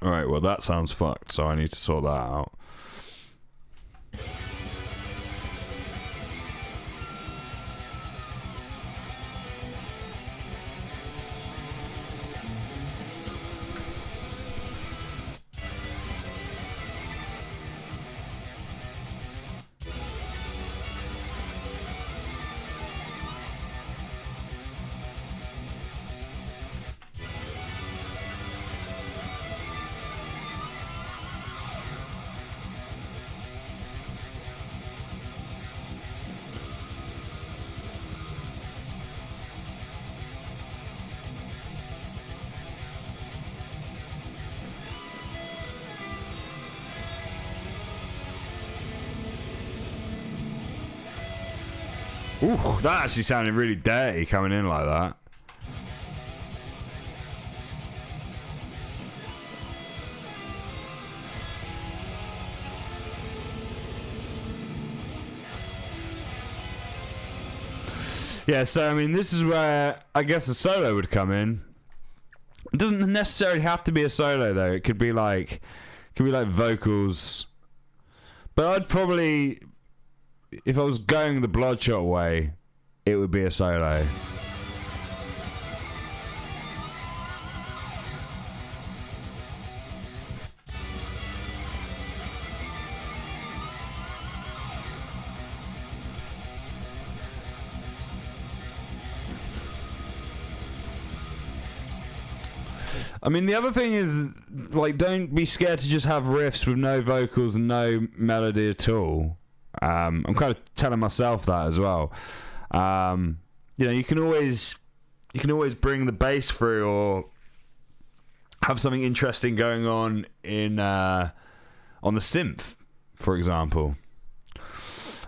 Alright, well that sounds fucked, so I need to sort that out. Ooh, that actually sounded really dirty coming in like that. Yeah, so I mean, this is where I guess a solo would come in. It doesn't necessarily have to be a solo though. It could be like vocals. But I'd probably, if I was going the Bloodshot way, it would be a solo. I mean, the other thing is, like, don't be scared to just have riffs with no vocals and no melody at all. I'm kind of telling myself that as well. You know, you can always bring the bass through or have something interesting going on in on the synth, for example.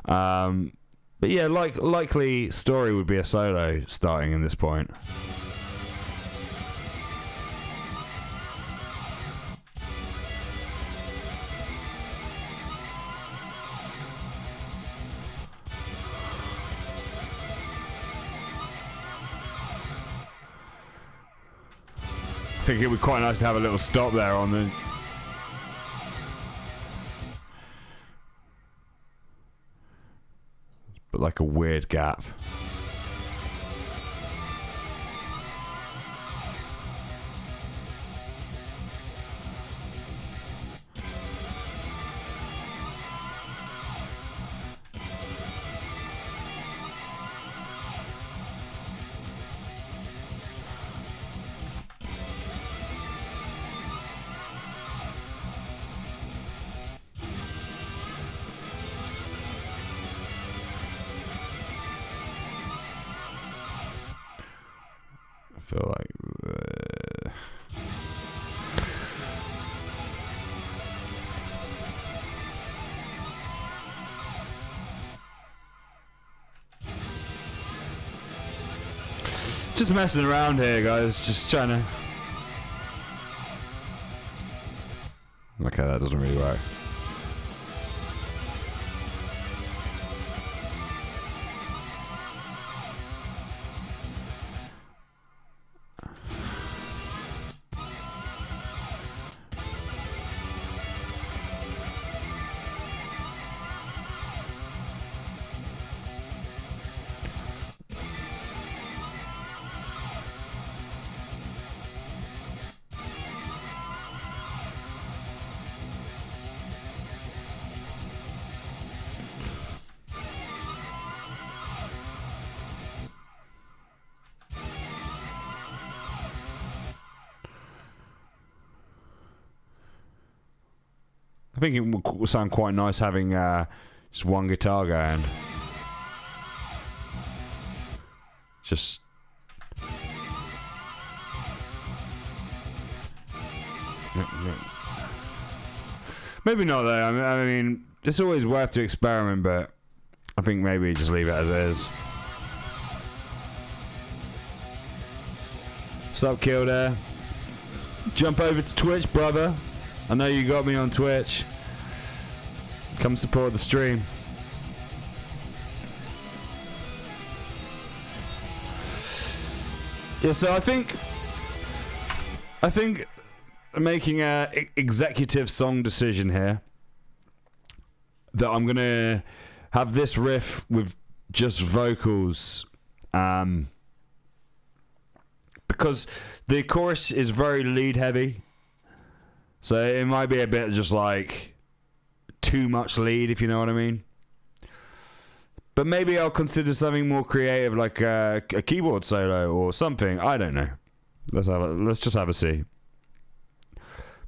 But yeah, likely Story would be a solo starting in this point. I think it would be quite nice to have a little stop there on the... But like a weird gap. I feel like just messing around here, guys. Just trying to... Okay, that doesn't really work. I think it would sound quite nice having just one guitar going. Just... Maybe not though. I mean, it's always worth to experiment, but I think maybe just leave it as it is. What's up, Kildare? Jump over to Twitch, brother. I know you got me on Twitch. Come support the stream. Yeah, so I think I'm making a executive song decision here that I'm gonna have this riff with just vocals, because the chorus is very lead heavy, so it might be a bit just like too much lead, if you know what I mean. But maybe I'll consider something more creative, like a keyboard solo or something. I don't know. Let's just have a see.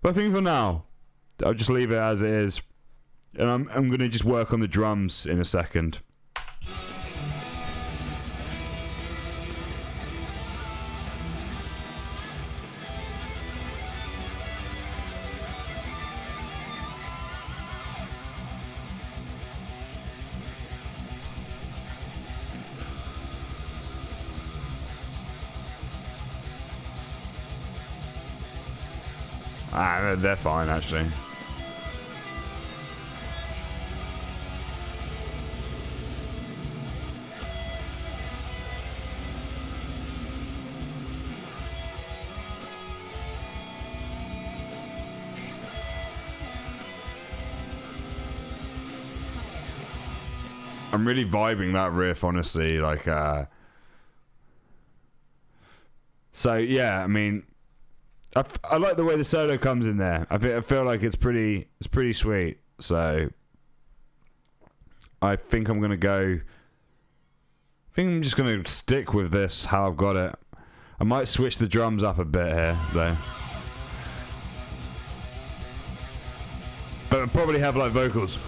But I think for now, I'll just leave it as it is, and I'm gonna just work on the drums in a second. They're fine, actually. I'm really vibing that riff, honestly. Like, so yeah, I mean, I like the way the solo comes in there. I feel like it's pretty sweet. So I think I'm gonna go. I think I'm just gonna stick with this how I've got it. I might switch the drums up a bit here though, but I'll probably have like vocals.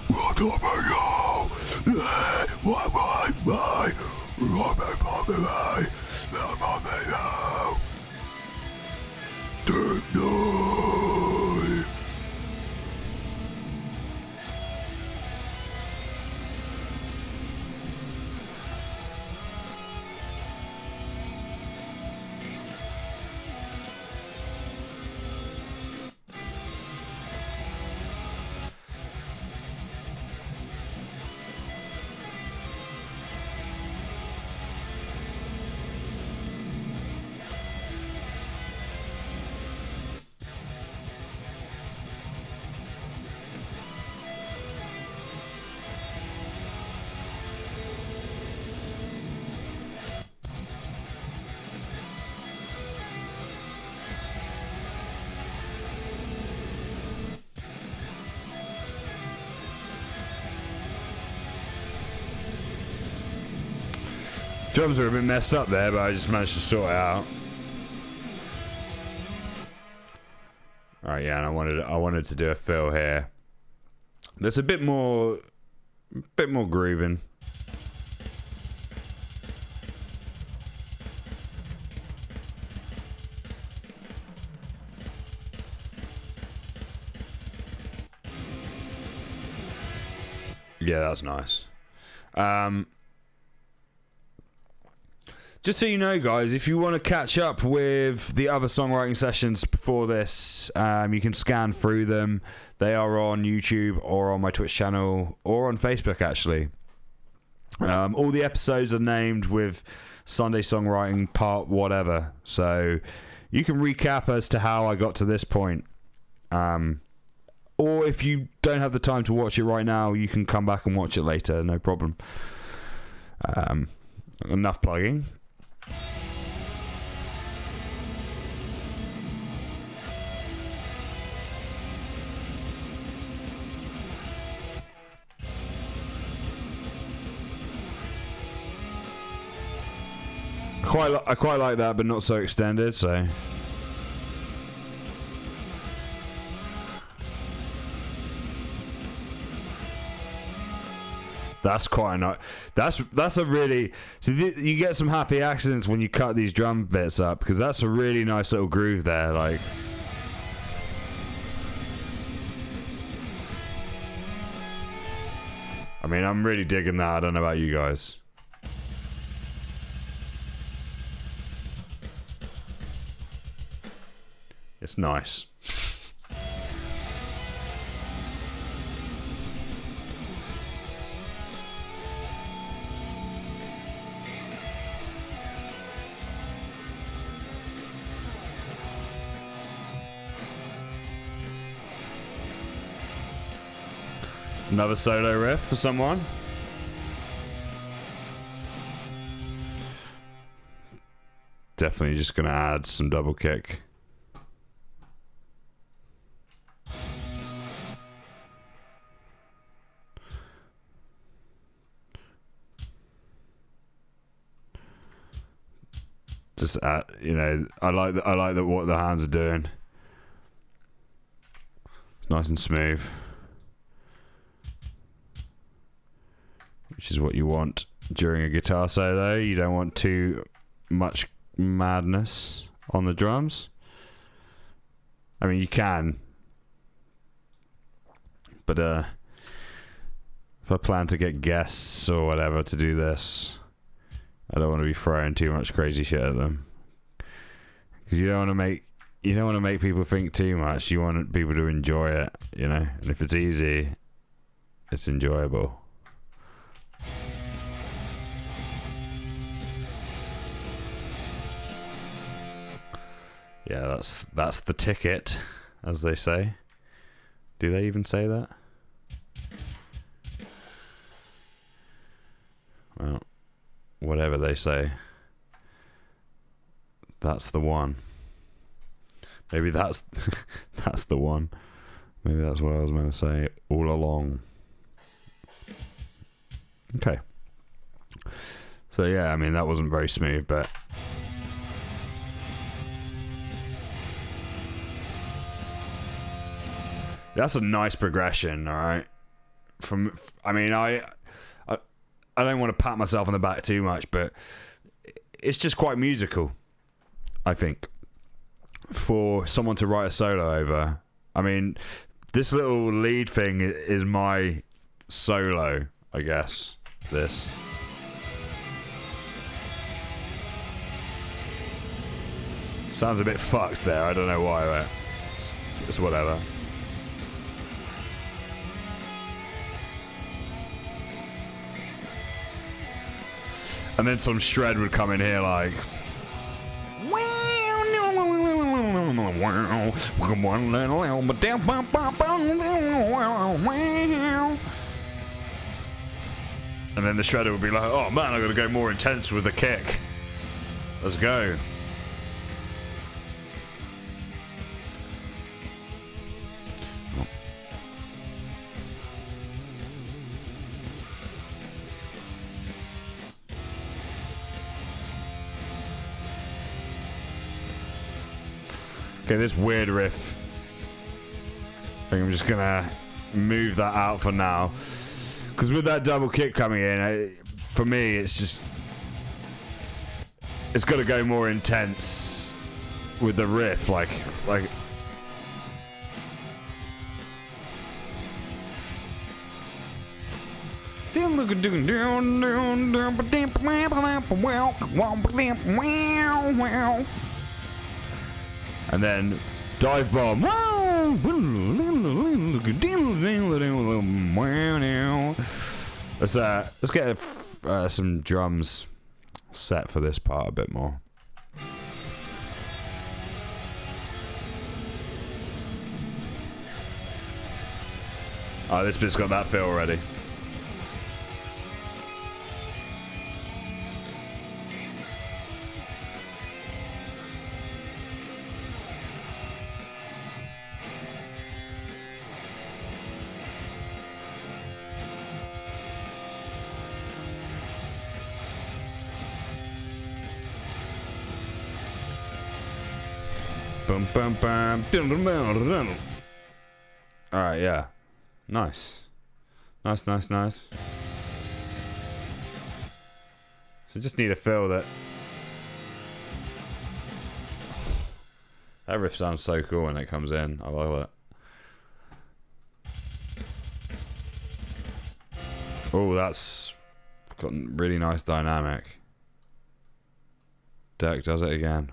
Drums are a bit messed up there, but I just managed to sort it out. Alright, yeah, and I wanted to do a fill here. There's a bit more grooving. Yeah, that's nice. Just so you know, guys, if you want to catch up with the other songwriting sessions before this, you can scan through them. They are on YouTube or on my Twitch channel or on Facebook, actually. All the episodes are named with Sunday Songwriting Part whatever. So you can recap as to how I got to this point. Or if you don't have the time to watch it right now, you can come back and watch it later. No problem. Enough plugging. I quite like that, but not so extended. So that's quite nice. That's a really you get some happy accidents when you cut these drum bits up, because that's a really nice little groove there. Like, I mean, I'm really digging that. I don't know about you guys. It's nice. Another solo riff for someone. Definitely just gonna add some double kick. Just add, I like what the hands are doing. It's nice and smooth, which is what you want during a guitar solo. You don't want too much madness on the drums. I mean, you can, but if I plan to get guests or whatever to do this, I don't want to be throwing too much crazy shit at them, because you don't want to make people think too much. You want people to enjoy it, and if it's easy, it's enjoyable. Yeah, that's the ticket, as they say. Do they even say that? Well, whatever they say, that's the one. Maybe that's that's the one. Maybe that's what I was meant to say all along. Okay. So yeah, I mean, that wasn't very smooth, but that's a nice progression, all right. I don't want to pat myself on the back too much, but it's just quite musical, I think, for someone to write a solo over. I mean, this little lead thing is my solo, I guess. This. Sounds a bit fucked there. I don't know why, but it's whatever. And then some shred would come in here like, and then the shredder would be like, oh man, I gotta go more intense with the kick. Let's go. Okay, this weird riff. I think I'm just gonna move that out for now. Because with that double kick coming in, for me, it's just... It's got to go more intense with the riff, like... And then dive bomb. Let's get some drums set for this part a bit more. Oh, this bit's got that feel already. Bum, bum, bum. Alright, yeah. Nice. Nice. So just need to feel that. That riff sounds so cool when it comes in. I love it. Oh, that's got a really nice dynamic. Dirk does it again.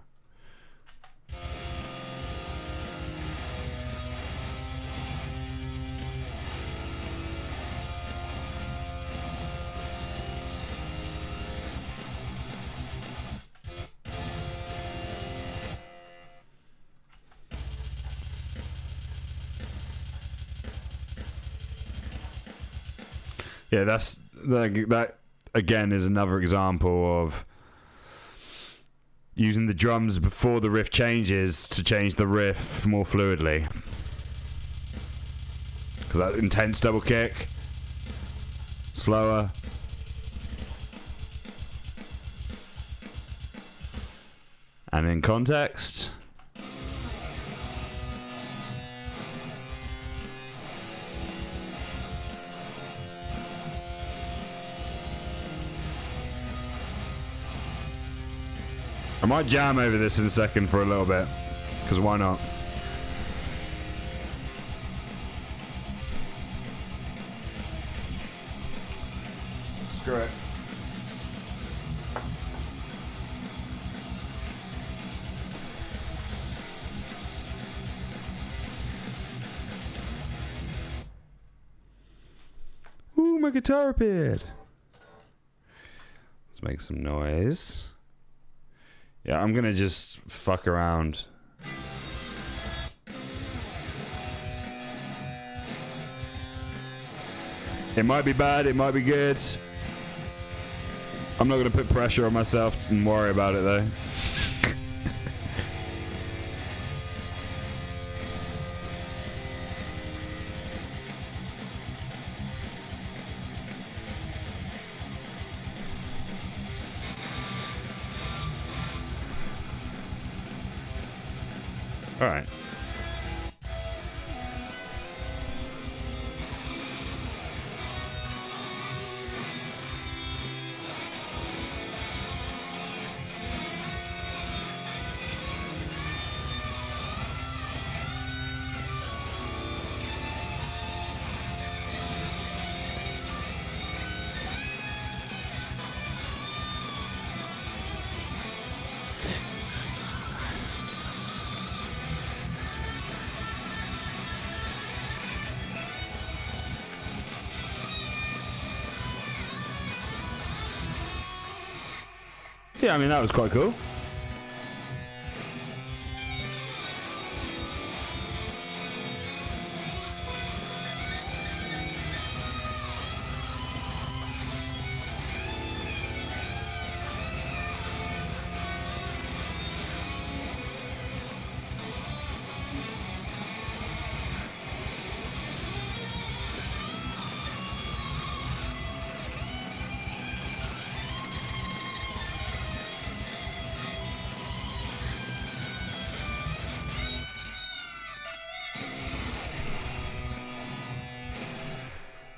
Yeah, that again is another example of using the drums before the riff changes to change the riff more fluidly. Because that intense double kick, slower. And in context. I might jam over this in a second for a little bit, because why not? Screw it. Ooh, my guitar appeared. Let's make some noise. Yeah, I'm gonna just fuck around. It might be bad, it might be good. I'm not gonna put pressure on myself and worry about it though. All right. Yeah, I mean, that was quite cool.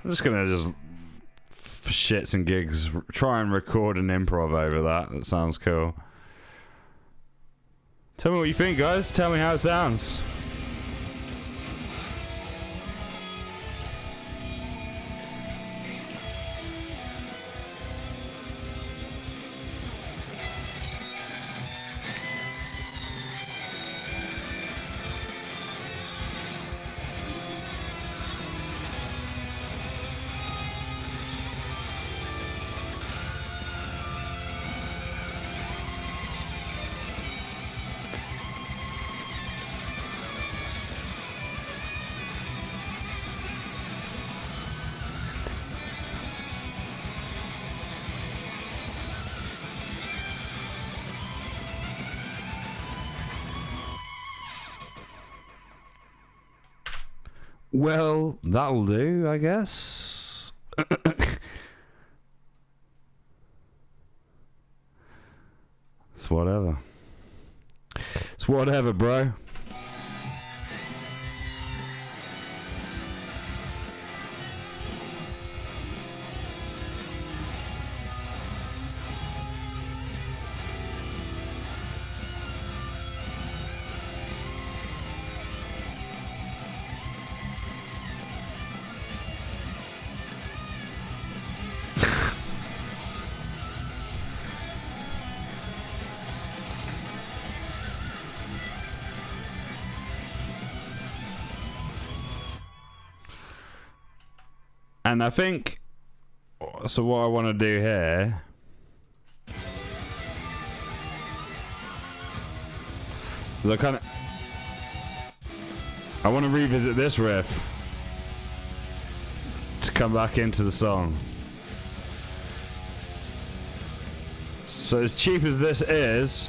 I'm just gonna for shits and gigs try and record an improv over that. That sounds cool. Tell me what you think, guys. Tell me how it sounds. Well, that'll do, I guess. It's whatever. It's whatever, bro. And I think, so what I want to do here is I want to revisit this riff to come back into the song. So as cheap as this is,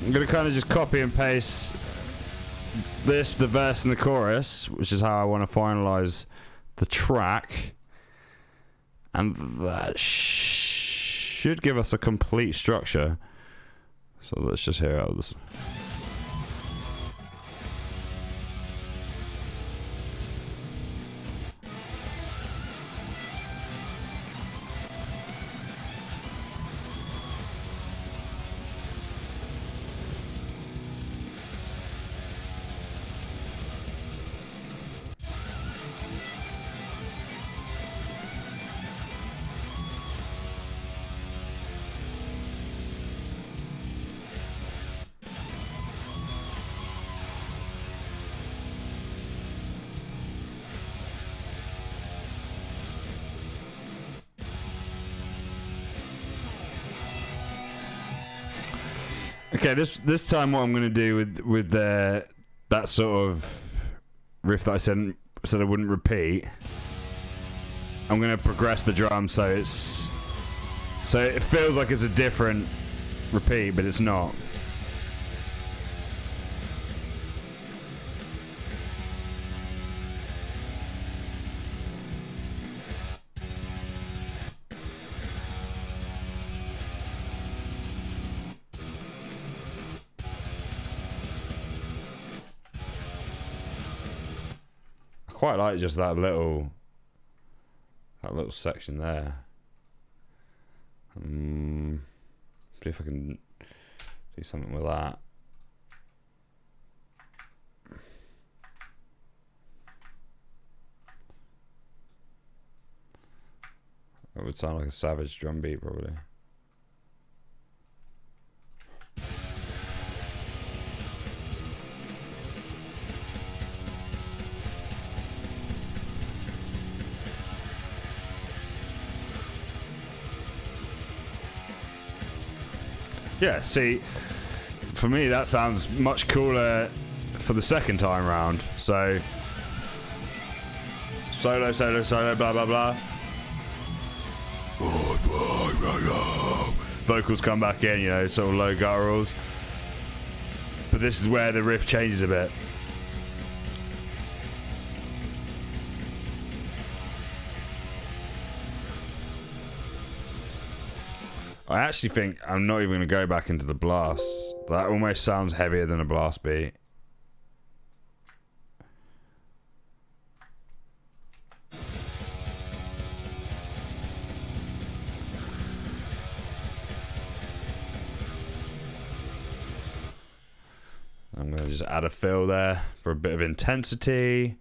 I'm going to kind of just copy and paste this, the verse and the chorus, which is how I want to finalize the track, and that should give us a complete structure. So let's just hear out this. Okay, this time what I'm going to do with that sort of riff that I said I wouldn't repeat, I'm going to progress the drum so it feels like it's a different repeat, but it's not. Quite like just that little section there. See if I can do something with that. It would sound like a savage drum beat, probably. Yeah, see, for me that sounds much cooler for the second time round. So, solo, solo, solo, blah, blah, blah. Vocals come back in, you know, sort of low gutturals. But this is where the riff changes a bit. I actually think I'm not even going to go back into the blast. That almost sounds heavier than a blast beat. just add a fill there for a bit of intensity.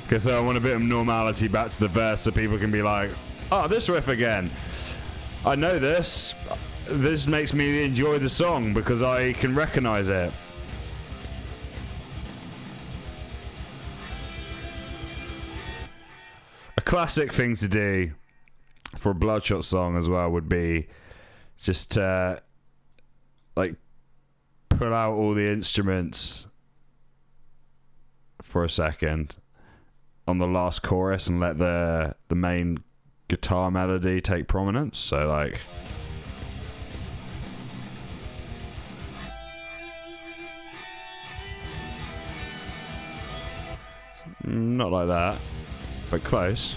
Okay, so I want a bit of normality back to the verse so people can be like, oh, this riff again. I know this. This makes me enjoy the song because I can recognize it. A classic thing to do for a Bloodshot song as well would be just like pull out all the instruments for a second on the last chorus and let the main guitar melody take prominence. So like not like that, but close.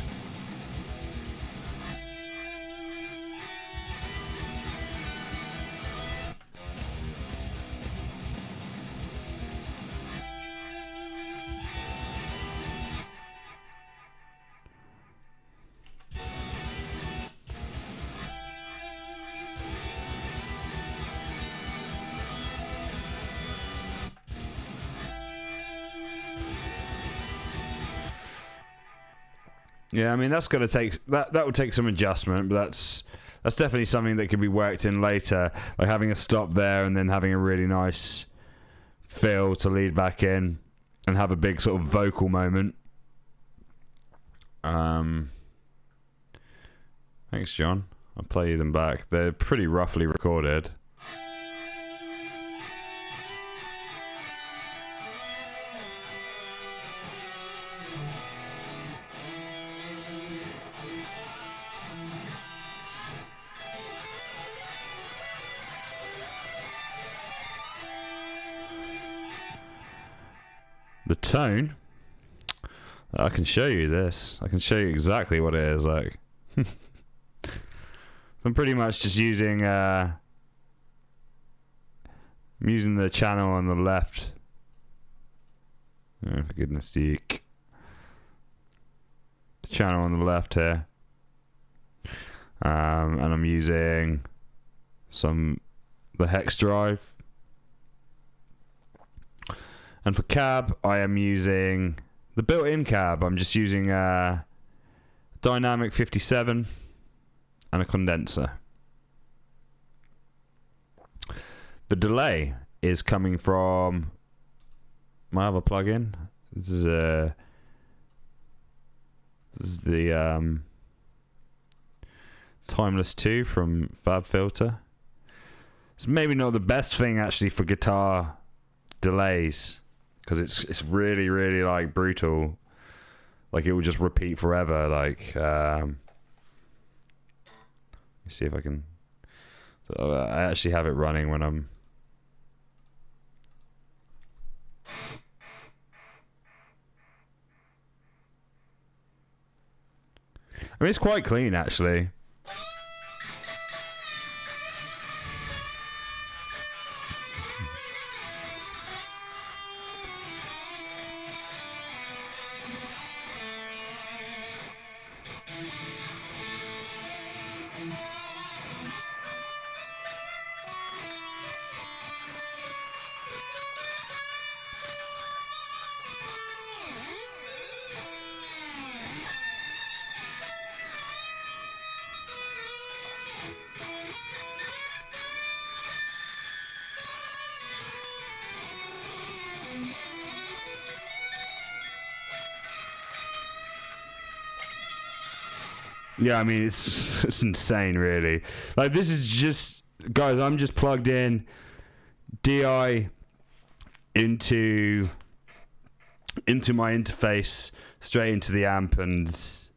Yeah, I mean that's gonna take that would take some adjustment, but that's definitely something that can be worked in later, like having a stop there and then having a really nice fill to lead back in and have a big sort of vocal moment. Thanks, John. I'll play them back. They're pretty roughly recorded. The tone, I can show you this. I can show you exactly what it is like. I'm pretty much just using I'm using the channel on the left. Oh, for goodness sake. The channel on the left here. And I'm using the hex drive. And for cab, I am using the built-in cab. I'm just using a Dynamic 57 and a condenser. The delay is coming from my other plugin. This is the Timeless 2 from FabFilter. It's maybe not the best thing actually for guitar delays, because it's really, really like brutal. Like it will just repeat forever. Like let me see if I can. So I actually have it running when I'm. I mean, it's quite clean actually. Yeah, I mean, it's insane, really. Like, this is just... Guys, I'm just plugged in DI into my interface, straight into the amp and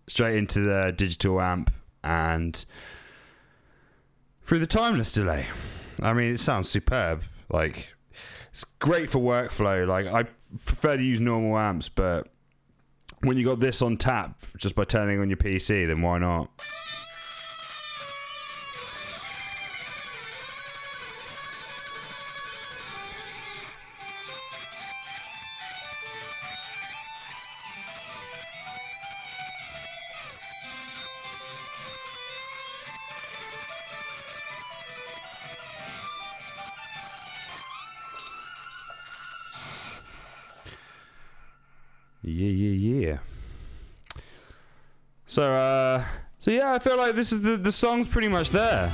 straight into the digital amp and through the timeless delay. I mean, it sounds superb. Like, it's great for workflow. Like, I prefer to use normal amps, but when you got this on tap just by turning on your PC, then why not? Yeah. So yeah, I feel like this is the song's pretty much there.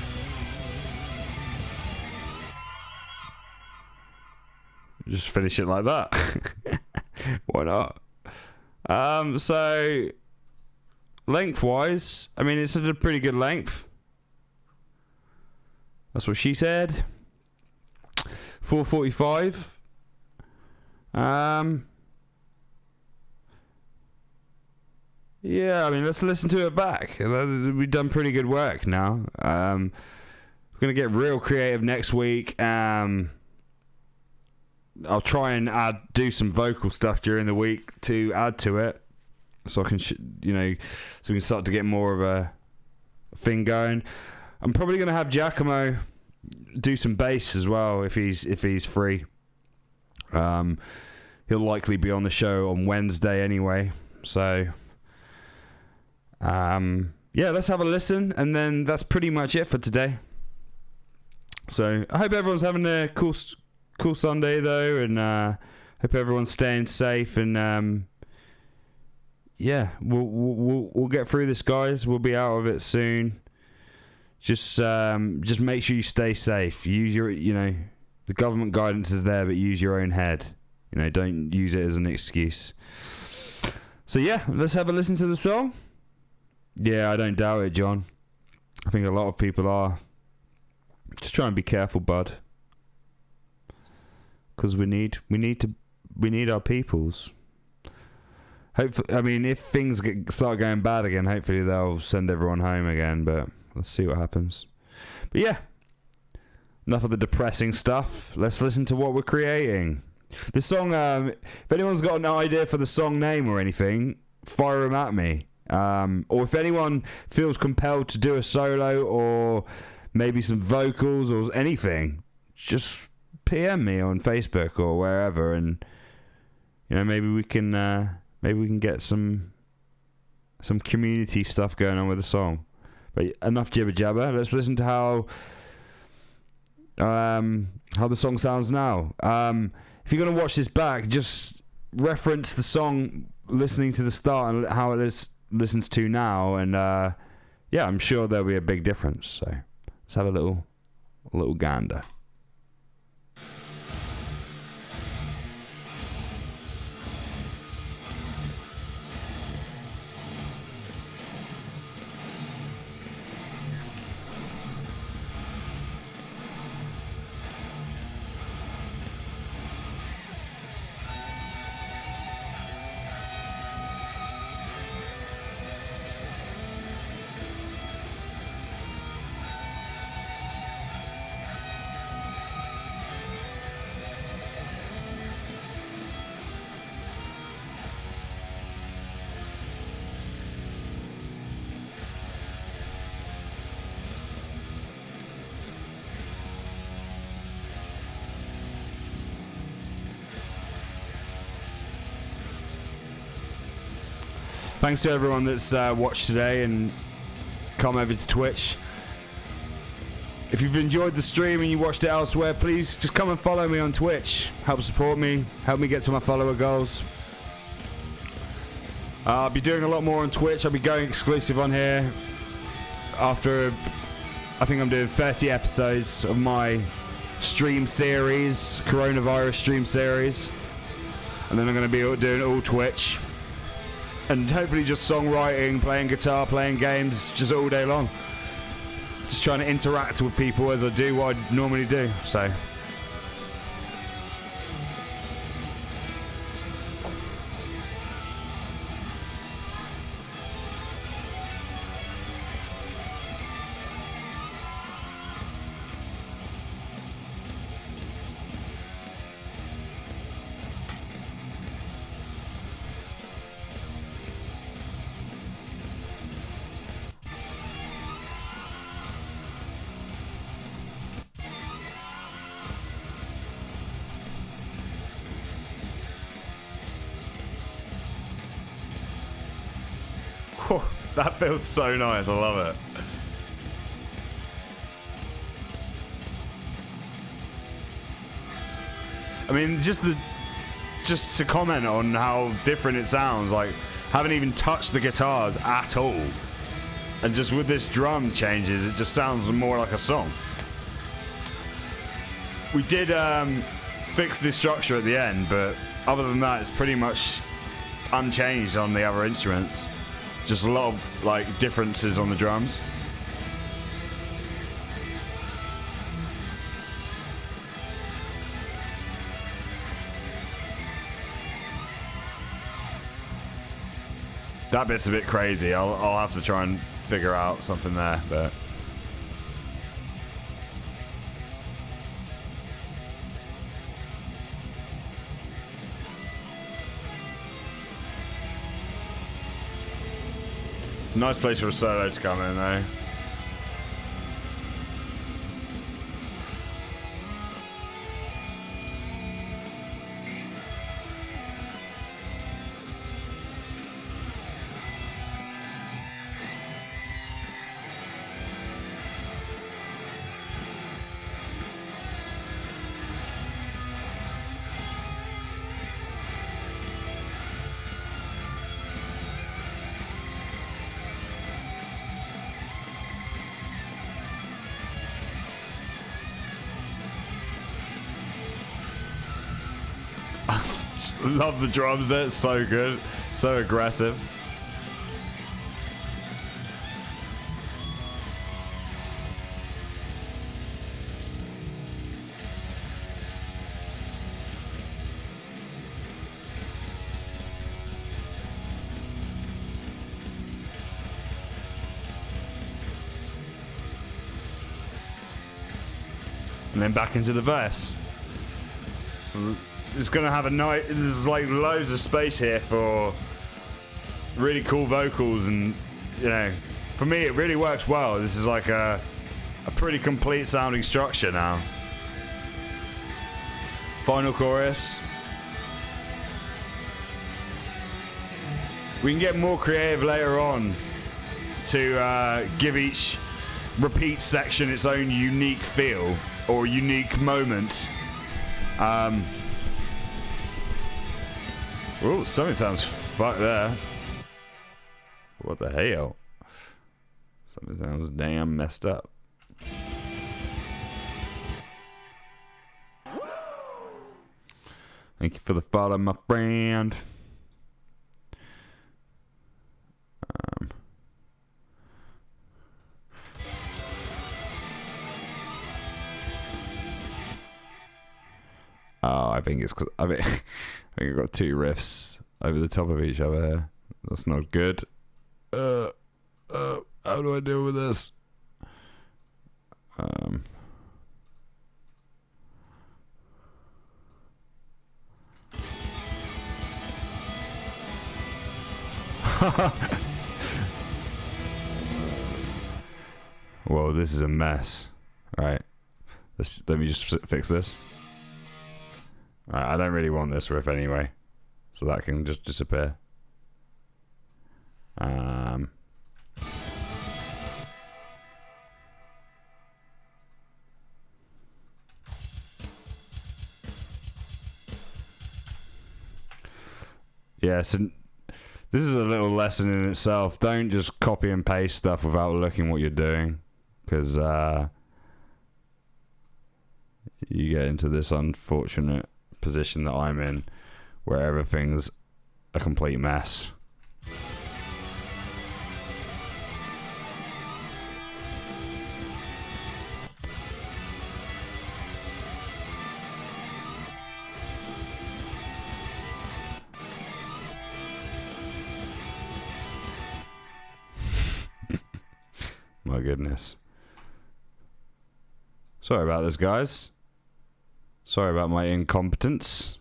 Just finish it like that. Why not? So lengthwise, I mean, it's at a pretty good length. That's what she said. 4:45. Yeah, I mean, let's listen to it back. We've done pretty good work now. We're going to get real creative next week. I'll try and do some vocal stuff during the week to add to it. So I can, so we can start to get more of a thing going. I'm probably going to have Giacomo do some bass as well if he's free. He'll likely be on the show on Wednesday anyway. So... yeah, let's have a listen, and then that's pretty much it for today. So I hope everyone's having a cool Sunday though, and hope everyone's staying safe. And yeah, we'll get through this, guys. We'll be out of it soon. Just make sure you stay safe. Use your, the government guidance is there, but use your own head. Don't use it as an excuse. So yeah, let's have a listen to the song. Yeah, I don't doubt it, John. I think a lot of people are. Just try and be careful, bud. Because we need our peoples. Hopefully, I mean, if things start going bad again, hopefully they'll send everyone home again. But let's see what happens. But yeah, enough of the depressing stuff. Let's listen to what we're creating. This song. If anyone's got an idea for the song name or anything, fire them at me. Or if anyone feels compelled to do a solo or maybe some vocals or anything, just PM me on Facebook or wherever, and maybe we can get some community stuff going on with the song. But enough jibber jabber. Let's listen to how the song sounds now. If you're gonna watch this back, just reference the song listening to the start and how it listens to now, and yeah, I'm sure there'll be a big difference. So let's have a little gander. Thanks to everyone that's watched today and come over to Twitch. If you've enjoyed the stream and you watched it elsewhere, please just come and follow me on Twitch. Help support me. Help me get to my follower goals. I'll be doing a lot more on Twitch. I'll be going exclusive on here. After, I think I'm doing 30 episodes of my stream series, coronavirus stream series. And then I'm going to be doing all Twitch. And hopefully just songwriting, playing guitar, playing games, just all day long. Just trying to interact with people as I do what I normally do. So That feels so nice. I love it. I mean, just to comment on how different it sounds, like, haven't even touched the guitars at all. And just with this drum changes, it just sounds more like a song. We did fix the structure at the end, but other than that, it's pretty much unchanged on the other instruments. Just a lot of, like, differences on the drums. That bit's a bit crazy. I'll have to try and figure out something there, but nice place for a solo to come in, though. Love the drums there, it's so good, so aggressive. And then back into the verse. So it's gonna have a night. There's like loads of space here for really cool vocals, and you know, for me it really works well. This is like a pretty complete sounding structure now. Final chorus. We can get more creative later on to give each repeat section its own unique feel or unique moment. Oh, something sounds fucked there. What the hell? Something sounds damn messed up. Thank you for the follow, my friend. Oh, I think it's cause I think I've got two riffs over the top of each other. That's not good. How do I deal with this? Whoa, this is a mess. Right. Let me just fix this. Right, I don't really want this riff anyway, so that can just disappear. Yeah, so this is a little lesson in itself. Don't just copy and paste stuff without looking what you're doing, because you get into this unfortunate position that I'm in where everything's a complete mess. My goodness. Sorry about this, guys. Sorry about my incompetence.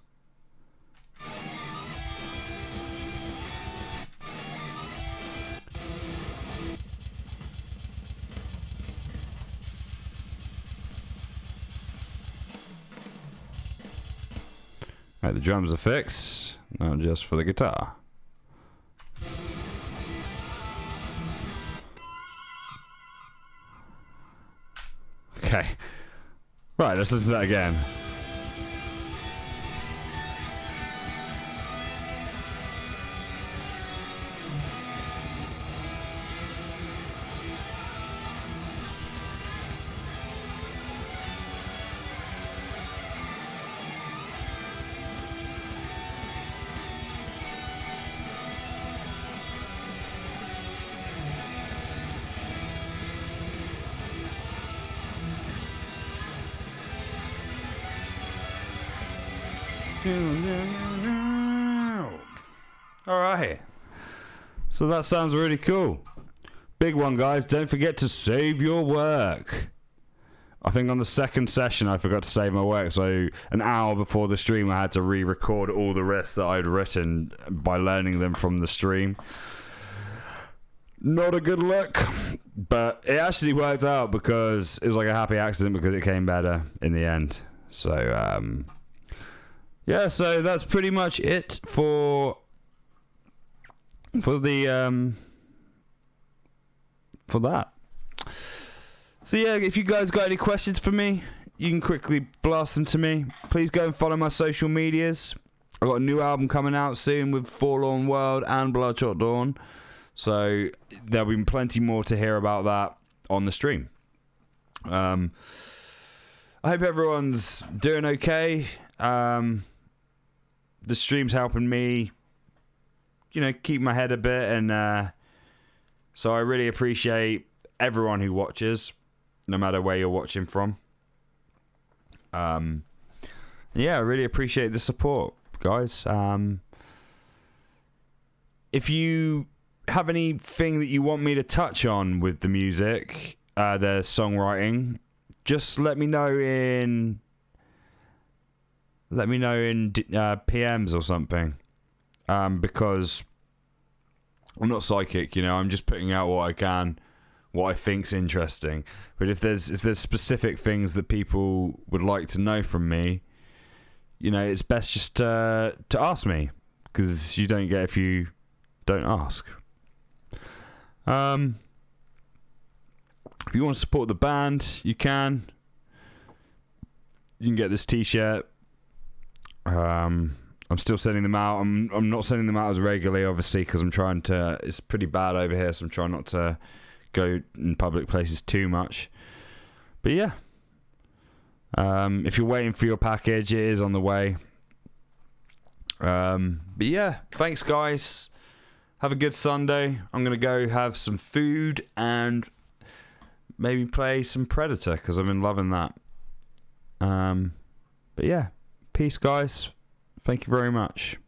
Right, the drums are fixed. Now just for the guitar. Okay. Right, let's listen to that again. Alright, so that sounds really cool. Big one, guys. Don't forget to save your work. I think on the second session I forgot to save my work, so an hour before the stream I had to re-record all the rest that I'd written by learning them from the stream. Not a good look, but it actually worked out because it was like a happy accident because it came better in the end. So yeah, so that's pretty much it for the for that. So yeah, if you guys got any questions for me, you can quickly blast them to me. Please go and follow my social medias. I've got a new album coming out soon with Forlorn World and Bloodshot Dawn, so there'll be plenty more to hear about that on the stream. I hope everyone's doing okay. The stream's helping me, keep my head a bit, and so I really appreciate everyone who watches, no matter where you're watching from. Yeah, I really appreciate the support, guys. If you have anything that you want me to touch on with the music, the songwriting, just let me know in PMs or something, because I'm not psychic, I'm just putting out what I can, what I think's interesting. But if there's specific things that people would like to know from me, it's best just to ask me, because you don't get if you don't ask. If you want to support the band, you can. You can get this t-shirt. I'm still sending them out. I'm not sending them out as regularly, obviously, because I'm trying to. It's pretty bad over here, so I'm trying not to go in public places too much. But yeah, if you're waiting for your package, it is on the way. But yeah, thanks, guys. Have a good Sunday. I'm gonna go have some food and maybe play some Predator because I've been loving that. But yeah. Peace, guys. Thank you very much.